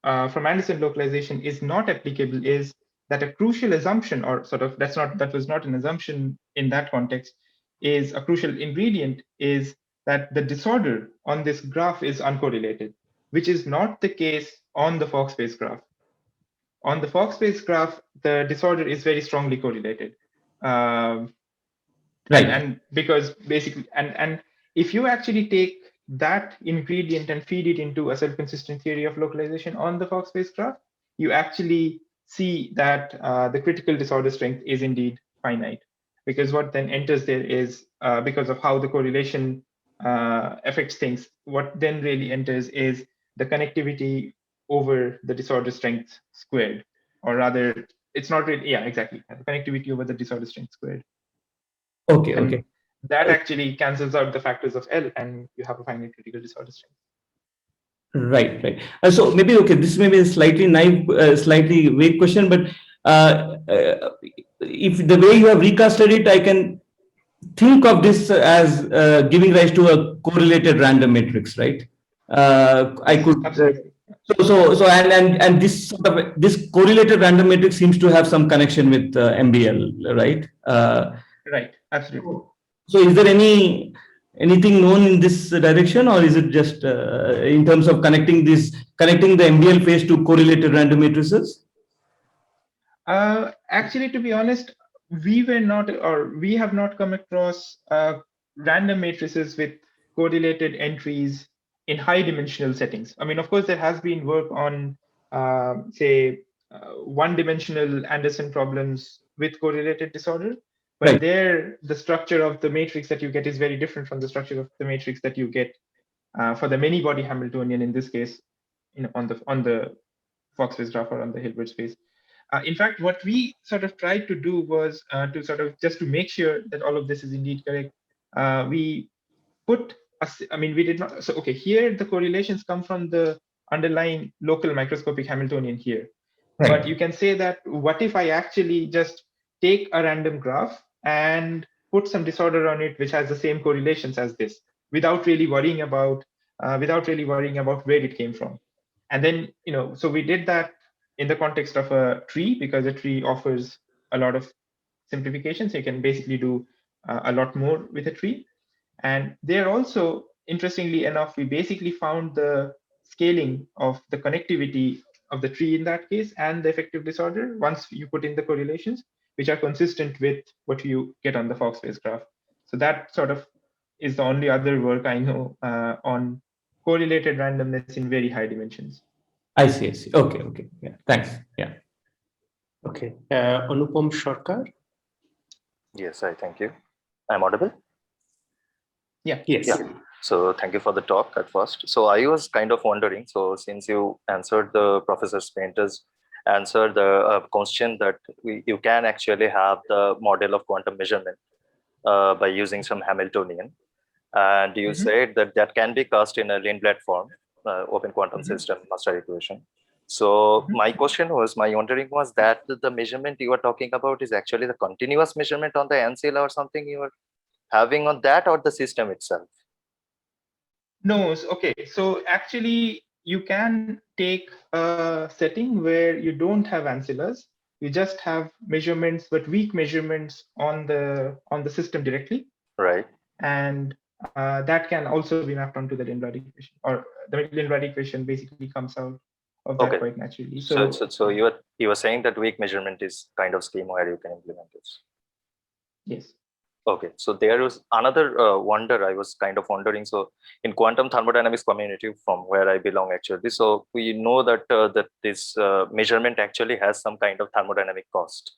from Anderson localization is not applicable is that a crucial assumption, or sort of that was not an assumption in that context, is a crucial ingredient is that the disorder on this graph is uncorrelated, which is not the case on the Fock space graph. On the Fock space graph, the disorder is very strongly correlated. Right. And because basically, and if you actually take that ingredient and feed it into a self-consistent theory of localization on the Fock space graph, you actually see that the critical disorder strength is indeed finite. Because what then enters there is, because of how the correlation affects things, what then really enters is the connectivity over the disorder strength squared, or rather, it's not really, yeah, exactly, the connectivity over the disorder strength squared. Okay. That actually cancels out the factors of L, and you have a finite critical disorder strength. Right. So maybe, okay, this may be a slightly naive, slightly vague question, but if the way you have recasted it, I can think of this as giving rise to a correlated random matrix, right? I could. Absolutely. So and this sort of this correlated random matrix seems to have some connection with MBL, right? Right. Absolutely. So is there anything known in this direction, or is it just in terms of connecting the MBL phase to correlated random matrices? Actually, to be honest, we have not come across random matrices with correlated entries in high dimensional settings. I mean, of course, there has been work on, say, one-dimensional Anderson problems with correlated disorder, but right. There, the structure of the matrix that you get is very different from the structure of the matrix that you get for the many-body Hamiltonian, in this case, on the Fock space graph or on the Hilbert space. In fact, what we sort of tried to do was to sort of just to make sure that all of this is indeed correct. We did not. So okay, here the correlations come from the underlying local microscopic Hamiltonian here. Right. But you can say that what if I actually just take a random graph and put some disorder on it which has the same correlations as this, without really worrying about where it came from. And then, so we did that in the context of a tree, because a tree offers a lot of simplification. So you can basically do a lot more with a tree. And there also, interestingly enough, we basically found the scaling of the connectivity of the tree in that case and the effective disorder once you put in the correlations, which are consistent with what you get on the Fock space graph. So that sort of is the only other work I know on correlated randomness in very high dimensions. I see. Okay. Yeah. Thanks. Yeah. Okay. Anupam Sarkar. Yes, thank you. I'm audible? Yeah. Yes. Yeah. So thank you for the talk at first. So I was kind of wondering, so since you answered the Professor Painter's answer the question that you can actually have the model of quantum measurement by using some Hamiltonian. And you said that can be cast in a Lindblad form, open quantum system master equation. So my wondering was that the measurement you were talking about is actually the continuous measurement on the ancilla or something you were having on that, or the system itself? No, okay. So actually, you can take a setting where you don't have ancillas. You just have measurements, but weak measurements on the system directly. Right. And that can also be mapped onto the Lindblad equation, or the Lindblad equation basically comes out of that quite naturally. So you were saying that weak measurement is kind of scheme where you can implement this. Yes. Okay, so there was another wonder I was kind of wondering. So in quantum thermodynamics community, from where I belong actually, so we know that that this measurement actually has some kind of thermodynamic cost.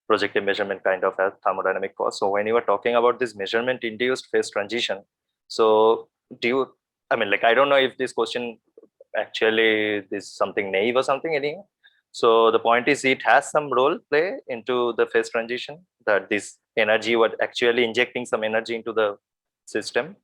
Projective measurement kind of has thermodynamic cost. So when you are talking about this measurement induced phase transition, so do you, I mean, like, I don't know if this question actually is something naive or something anyway. So the point is, it has some role play into the phase transition, that this energy was actually injecting some energy into the system.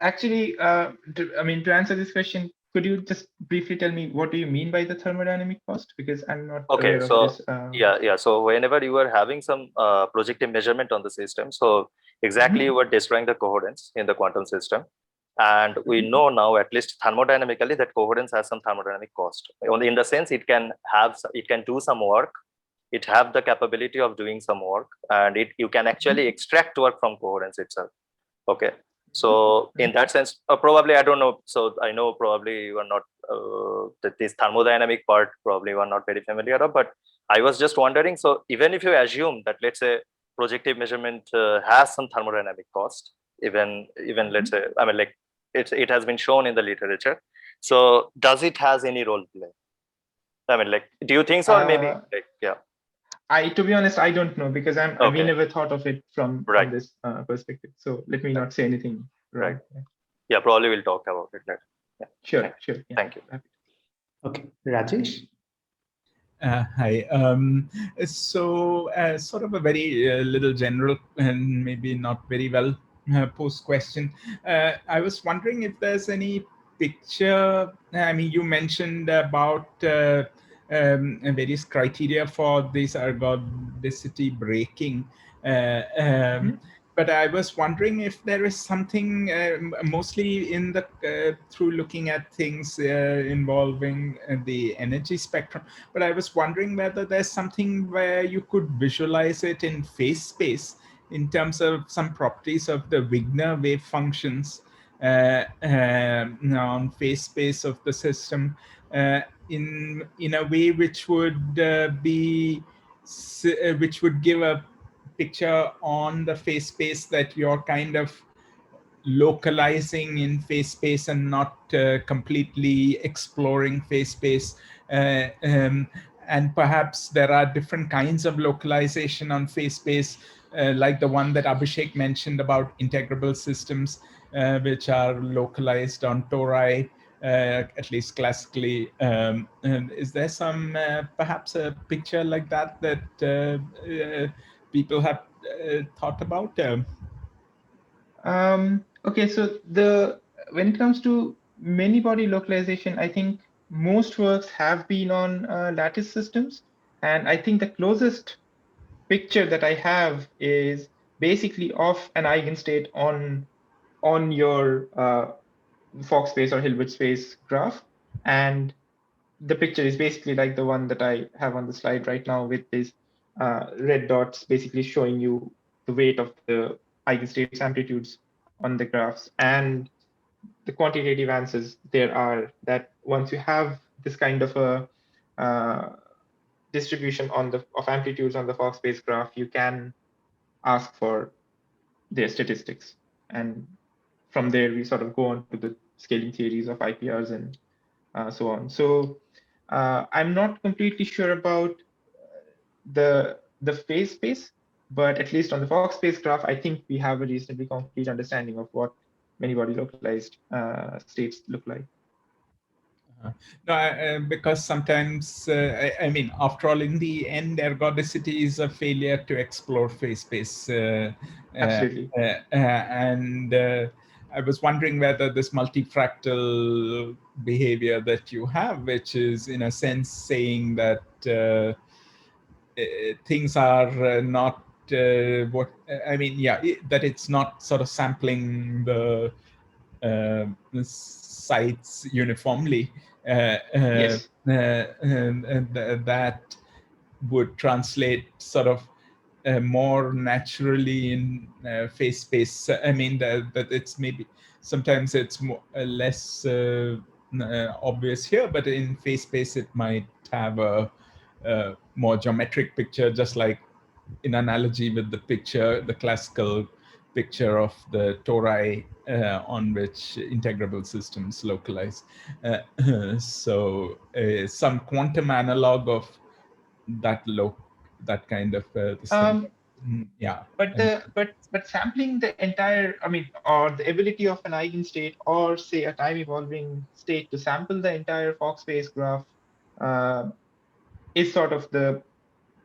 Actually, to answer this question, could you just briefly tell me what do you mean by the thermodynamic cost? Because I'm not aware of this. Yeah. So whenever you are having some projective measurement on the system, so exactly you are destroying the coherence in the quantum system. And we know now, at least thermodynamically, that coherence has some thermodynamic cost. In the sense, it can do some work. It have the capability of doing some work, and you can actually extract work from coherence itself. Okay. So in that sense, probably, I don't know. So I know probably you are not this thermodynamic part, probably you are not very familiar of, but I was just wondering. So even if you assume that, let's say, projective measurement has some thermodynamic cost, even let's say, I mean, like, it has been shown in the literature. So does it has any role play? I mean, like, do you think so? Or maybe, like, yeah. To be honest, I don't know, because we never thought of it from this perspective. So let me not say anything wrong. Right. Yeah, probably we'll talk about it later. Yeah. Sure. Yeah. Thank you. Okay, Rajesh. Hi. So sort of a very little general and maybe not very well posed question. I was wondering if there's any picture. I mean, you mentioned about various criteria for this ergodicity breaking. But I was wondering if there is something mostly in the through looking at things involving the energy spectrum. But I was wondering whether there's something where you could visualize it in phase space in terms of some properties of the Wigner wave functions on phase space of the system in a way which would which would give a picture on the phase space that you're kind of localizing in phase space and not completely exploring phase space. And perhaps there are different kinds of localization on phase space, like the one that Abhishek mentioned about integrable systems, which are localized on tori, at least classically. Is there some, perhaps a picture like that people have thought about? Okay, so when it comes to many body localization, I think most works have been on lattice systems, and I think the closest picture that I have is basically of an eigenstate on your Fock space or Hilbert space graph, and the picture is basically like the one that I have on the slide right now, with these red dots basically showing you the weight of the eigenstates amplitudes on the graphs. And the quantitative answers there are that once you have this kind of a distribution of amplitudes on the Fock space graph, you can ask for their statistics. And from there, we sort of go on to the scaling theories of IPRs and so on. So I'm not completely sure about the phase space, but at least on the Fock space graph, I think we have a reasonably complete understanding of what many body localized states look like. No, because sometimes, I mean, after all, in the end, ergodicity is a failure to explore phase space. Absolutely. And I was wondering whether this multifractal behavior that you have, which is in a sense saying that things are not what, I mean, yeah, that it's not sort of sampling the sites uniformly. Yes. And that would translate sort of more naturally in phase space. I mean, that it's maybe sometimes it's more, less obvious here, but in phase space it might have a more geometric picture, just like in analogy with the picture, the classical picture of the tori on which integrable systems localize. So some quantum analog of that kind of this thing. Yeah. But sampling the entire, I mean, or the ability of an eigenstate or say a time evolving state to sample the entire Fock space graph is sort of the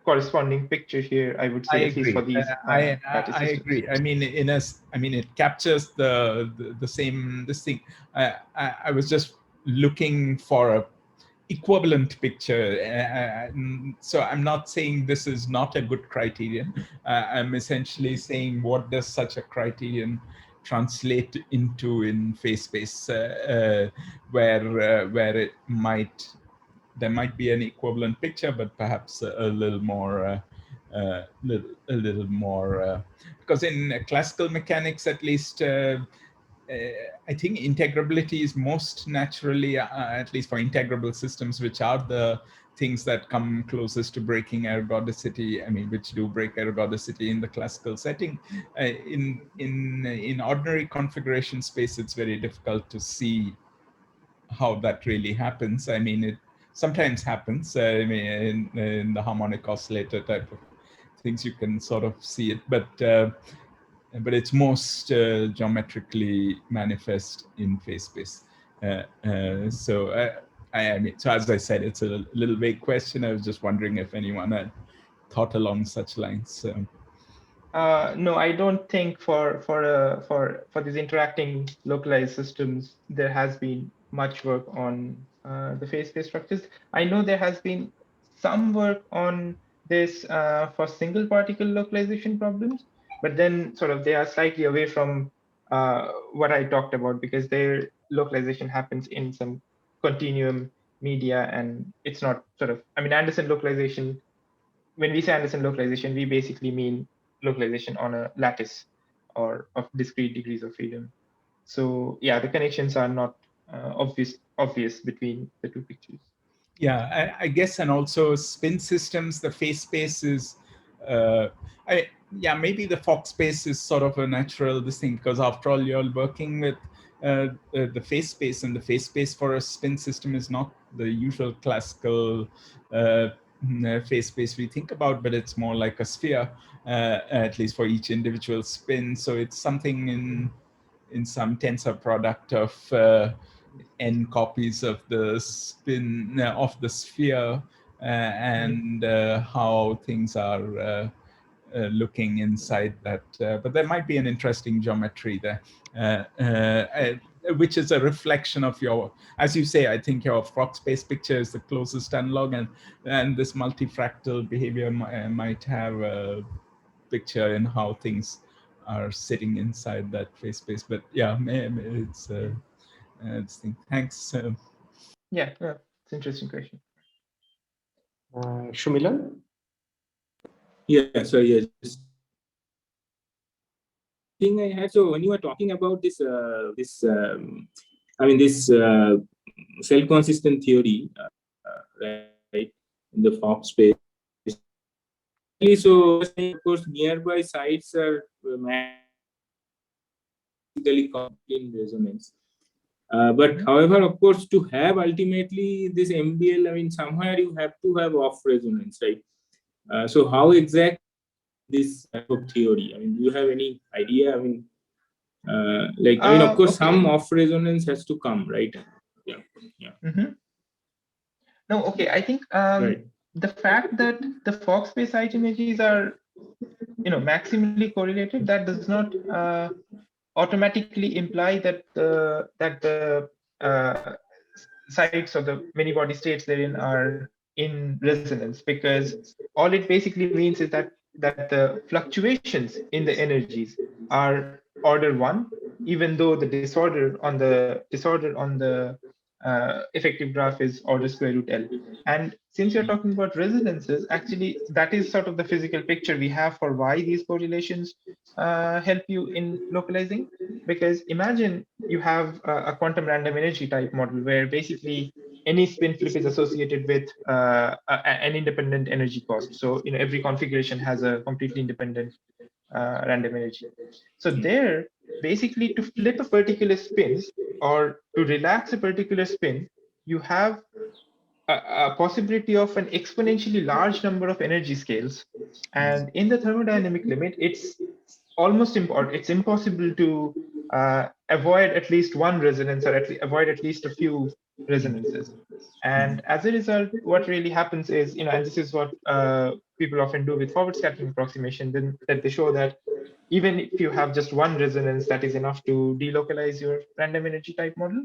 corresponding picture here, I would say, I at least for agree. these I systems. agree. I mean, it captures the same this thing. I was just looking for a equivalent picture. So I'm not saying this is not a good criterion. I'm essentially saying, what does such a criterion translate into in phase space, where it might, there might be an equivalent picture, but perhaps a little more, because in classical mechanics, at least, I think integrability is most naturally, at least for integrable systems, which are the things that come closest to breaking ergodicity. I mean, which do break ergodicity in the classical setting. In ordinary configuration space, it's very difficult to see how that really happens. I mean, it sometimes happens. I mean, in the harmonic oscillator type of things, you can sort of see it, but it's most geometrically manifest in phase space. So I mean, so as I said, it's a little vague question. I was just wondering if anyone had thought along such lines. No, I don't think for these interacting localized systems there has been much work on the phase space structures. I know there has been some work on this for single particle localization problems, but then sort of they are slightly away from what I talked about, because their localization happens in some continuum media, and it's not sort of, I mean, Anderson localization, when we say Anderson localization, we basically mean localization on a lattice or of discrete degrees of freedom. So yeah, the connections are not obvious between the two pictures. Yeah, I guess, and also spin systems, the phase space is, yeah, maybe the Fock space is sort of a natural this thing, because after all, you're working with the phase space, and the phase space for a spin system is not the usual classical phase space we think about, but it's more like a sphere, at least for each individual spin. So it's something in some tensor product of n copies of the spin of the sphere, and how things are looking inside that. But there might be an interesting geometry there, which is a reflection of your, as you say, I think your Fock space picture is the closest analog, and this multifractal behavior might have a picture in how things are sitting inside that phase space. But yeah, it's thanks. Yeah, it's an interesting question. Shumila? Yeah, so yes. Thing I had, so when you were talking about this, I mean, this self-consistent theory, right, in the Fock space. So, of course, nearby sites are magically in resonance. But however, of course, to have ultimately this MBL, I mean, somewhere you have to have off resonance, right? So how exactly this type of theory? I mean, do you have any idea? I mean, like, I mean, of course, okay. some off resonance has to come, right? Yeah, yeah. No, okay. I think Right. the fact that the Fock space eigenenergies are, maximally correlated, that does not automatically imply that the sites or the many body states therein are in resonance, because all it basically means is that the fluctuations in the energies are order 1, even though the disorder on the effective graph is order square root L. And since you're talking about resonances, actually that is sort of the physical picture we have for why these correlations help you in localizing. Because imagine you have a quantum random energy type model where basically any spin flip is associated with an independent energy cost. So every configuration has a completely independent random energy. So there, basically, to flip a particular spin or to relax a particular spin, you have a possibility of an exponentially large number of energy scales. And in the thermodynamic limit, it's almost it's impossible to avoid at least one resonance or avoid at least a few resonances. And as a result, what really happens is, and this is what people often do with forward scattering approximation, then that they show that even if you have just one resonance, that is enough to delocalize your random energy type model.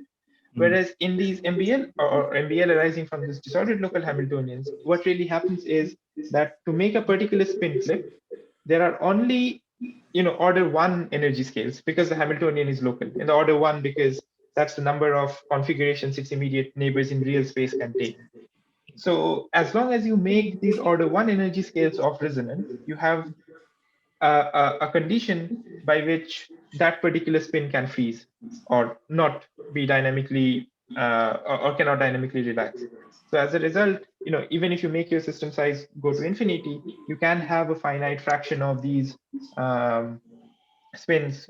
Whereas in these MBL or MBL arising from this disordered local Hamiltonians, what really happens is that to make a particular spin flip, there are only order 1 energy scales because the Hamiltonian is local, in the order 1 because that's the number of configurations its immediate neighbors in real space can take. So as long as you make these order 1 energy scales of resonance, you have a condition by which that particular spin can freeze or not be dynamically or cannot dynamically relax. So as a result, even if you make your system size go to infinity, you can have a finite fraction of these spins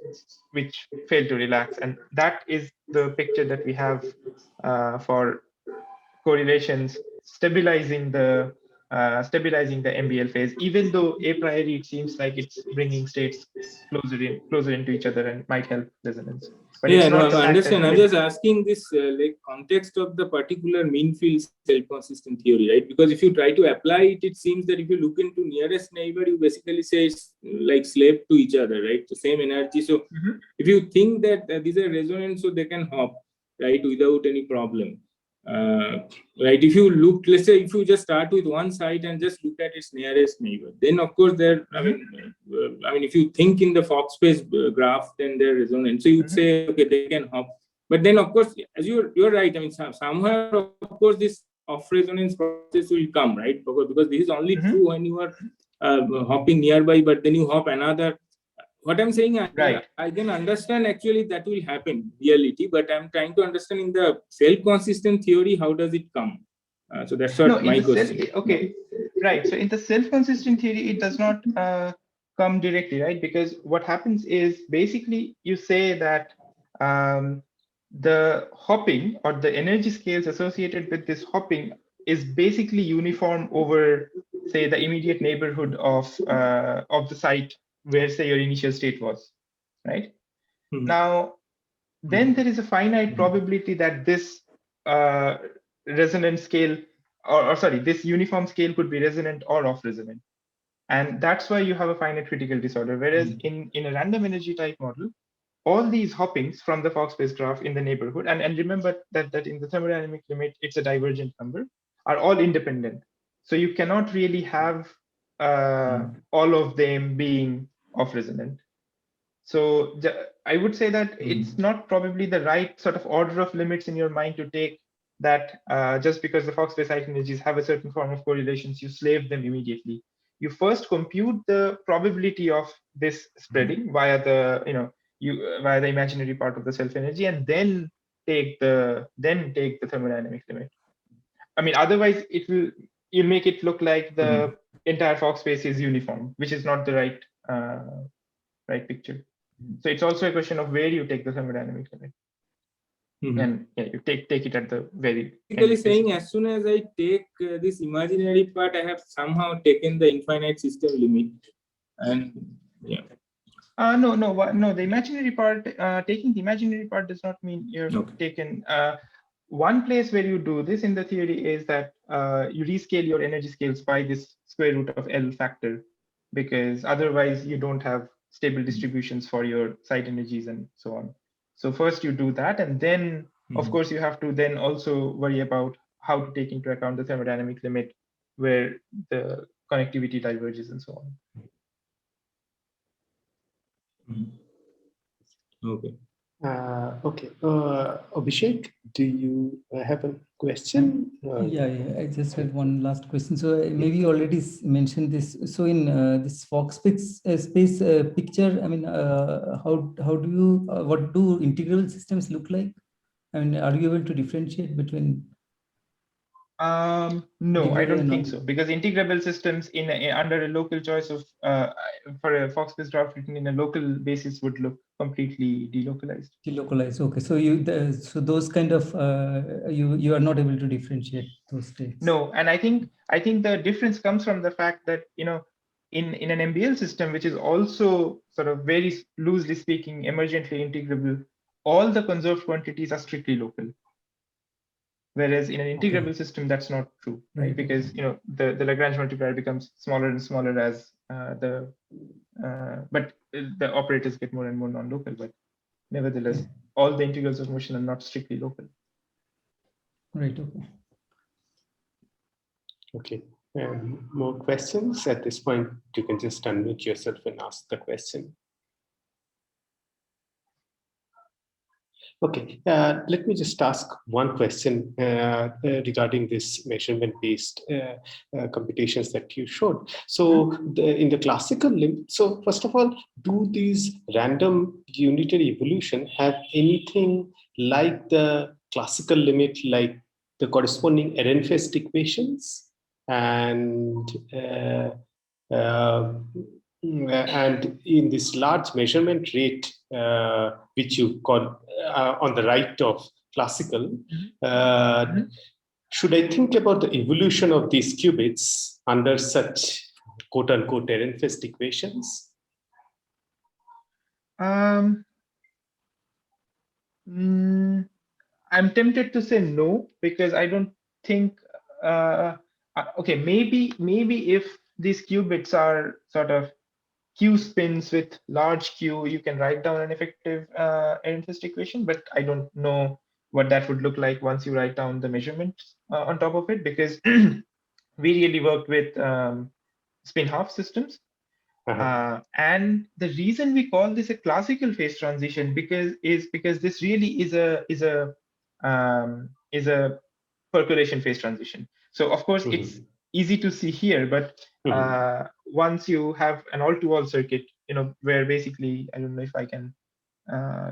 which fail to relax. And that is the picture that we have for correlations stabilizing the MBL phase, even though a priori it seems like it's bringing states closer into each other and might help resonance. But yeah, no, I understand. I'm just asking this context of the particular mean field self-consistent theory, right? Because if you try to apply it, it seems that if you look into nearest neighbor, you basically say it's like slave to each other, right? The same energy. So if you think that these are resonant, so they can hop, right, without any problem. Right, if you look, let's say if you just start with one site and just look at its nearest neighbor, then of course I mean if you think in the Fock space graph, then they're resonant. So you'd say, okay, they can hop. But then of course, as you're right, I mean somewhere of course this off resonance process will come, right? Because this is only true when you are hopping nearby, but then you hop another. What I'm saying, I can understand actually that will happen reality, but I'm trying to understand in the self-consistent theory, how does it come? So that's what my question. Okay, right. So in the self-consistent theory, it does not come directly, right? Because what happens is basically you say that the hopping or the energy scales associated with this hopping is basically uniform over, say, the immediate neighborhood of the site where, say, your initial state was, right? Now, then there is a finite probability that this resonant scale, or sorry, this uniform scale could be resonant or off resonant. And that's why you have a finite critical disorder. Whereas in a random energy type model, all these hoppings from the Fock space graph in the neighborhood, and remember that in the thermodynamic limit, it's a divergent number, are all independent. So you cannot really have all of them being off resonant. So I would say that it's not probably the right sort of order of limits in your mind to take that just because the Fock space energies have a certain form of correlations, you slave them immediately. You first compute the probability of this spreading via the via the imaginary part of the self energy, and then take the thermodynamic limit. I mean, otherwise you'll make it look like the entire Fock space is uniform, which is not the right picture. So it's also a question of where you take the thermodynamic limit. And you take it at the very basically saying as soon as I take this imaginary part, I have somehow taken the infinite system limit. And no, the imaginary part, taking the imaginary part does not mean you've taken. One place where you do this in the theory is that you rescale your energy scales by this square root of L factor, because otherwise you don't have stable distributions for your site energies and so on. So first you do that, and then of course you have to then also worry about how to take into account the thermodynamic limit where the connectivity diverges and so on. Okay. Okay. Abhishek, do you have a question? Yeah, I just had one last question. So maybe you already mentioned this. So in this Fock space picture, I mean, what do integral systems look like? I mean, are you able to differentiate between No, I don't think so, because integrable systems under a local choice of for a Fock-based graph written in a local basis would look completely delocalized. Delocalized. Okay, so so those kind of you are not able to differentiate those states. No, and I think the difference comes from the fact that in an MBL system, which is also sort of very loosely speaking emergently integrable, all the conserved quantities are strictly local. Whereas in an integrable system, that's not true, right? Because the Lagrange multiplier becomes smaller and smaller as but the operators get more and more non-local. But nevertheless, all the integrals of motion are not strictly local. Right. Okay. Okay. More questions at this point? You can just unmute yourself and ask the question. Okay, let me just ask one question regarding this measurement-based computations that you showed. So in the classical limit, so first of all, do these random unitary evolution have anything like the classical limit, like the corresponding Ehrenfest equations? And in this large measurement rate, which you call on the right of classical, should I think about the evolution of these qubits under such quote-unquote Ehrenfest equations? I'm tempted to say no, because I don't think. Okay, maybe if these qubits are sort of Q spins with large Q, you can write down an effective Ehrenfest equation, but I don't know what that would look like once you write down the measurements on top of it, because we really worked with spin half systems. And the reason we call this a classical phase transition because this really is a percolation phase transition. So of course it's easy to see here, but once you have an all-to-all circuit, where basically, I don't know if I can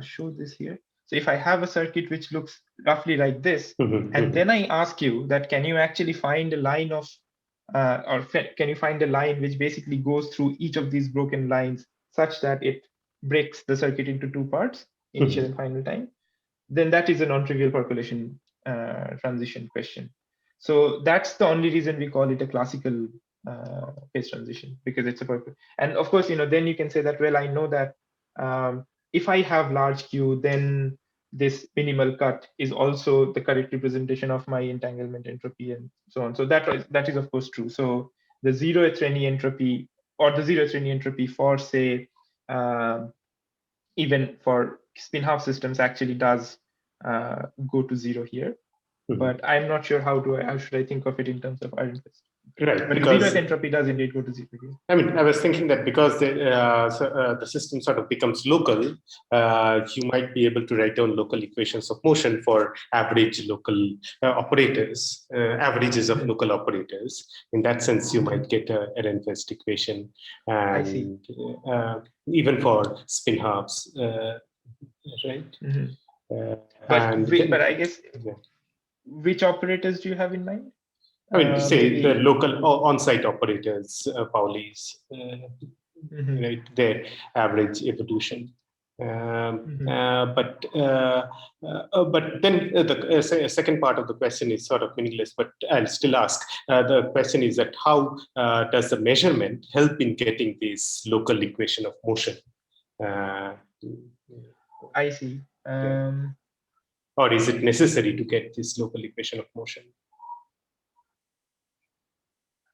show this here. So if I have a circuit which looks roughly like this, and then I ask you that, can you actually find a line of, can you find a line which basically goes through each of these broken lines such that it breaks the circuit into two parts, initial and final time, then that is a non-trivial percolation transition question. So that's the only reason we call it a classical phase transition, because it's a percolation. And of course, then you can say that, well, I know that if I have large Q, then this minimal cut is also the correct representation of my entanglement entropy and so on. So that is of course true. So the zero Ethreny entropy, or the zero Ethreny entropy for, say, even for spin half systems, actually does go to zero here. But I'm not sure how should I think of it in terms of Ehrenfest. Right, but because zero entropy does indeed go to zero here. I mean, I was thinking that because the system sort of becomes local, you might be able to write down local equations of motion for average local operators, averages of local operators. In that sense, you might get an Ehrenfest equation, and even for spin halves, right? But I guess, which operators do you have in mind? I mean, say the local Onsite operators, Pauli's, right? Their average evolution. But then the second part of the question is sort of meaningless, but I'll still ask. The question is that how does the measurement help in getting this local equation of motion? I see. Or is it necessary to get this local equation of motion?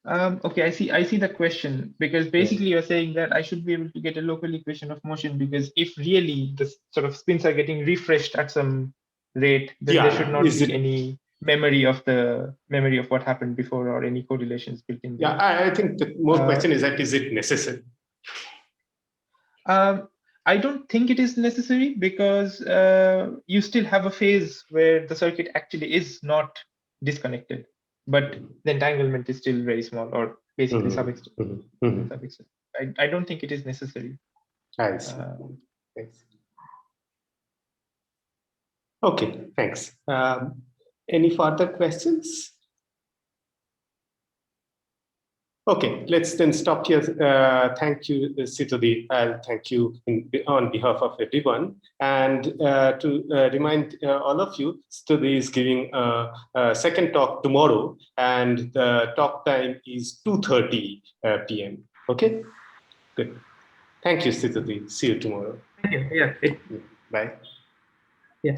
Okay, I see the question, because basically you're saying that I should be able to get a local equation of motion, because if really the sort of spins are getting refreshed at some rate, then there should not be any memory of what happened before, or any correlations built in there. Yeah, I think the more question is that, is it necessary? I don't think it is necessary, because you still have a phase where the circuit actually is not disconnected, but the entanglement is still very small, or basically subextended. I don't think it is necessary. I see. Okay, thanks. Any further questions? Okay, let's then stop here. Thank you, Sthitadhi. I'll thank you on behalf of everyone. And to remind all of you, Sthitadhi is giving a second talk tomorrow, and the talk time is 2:30 p.m. Okay, good. Thank you, Sthitadhi. See you tomorrow. Thank you. Yeah. Bye. Yeah.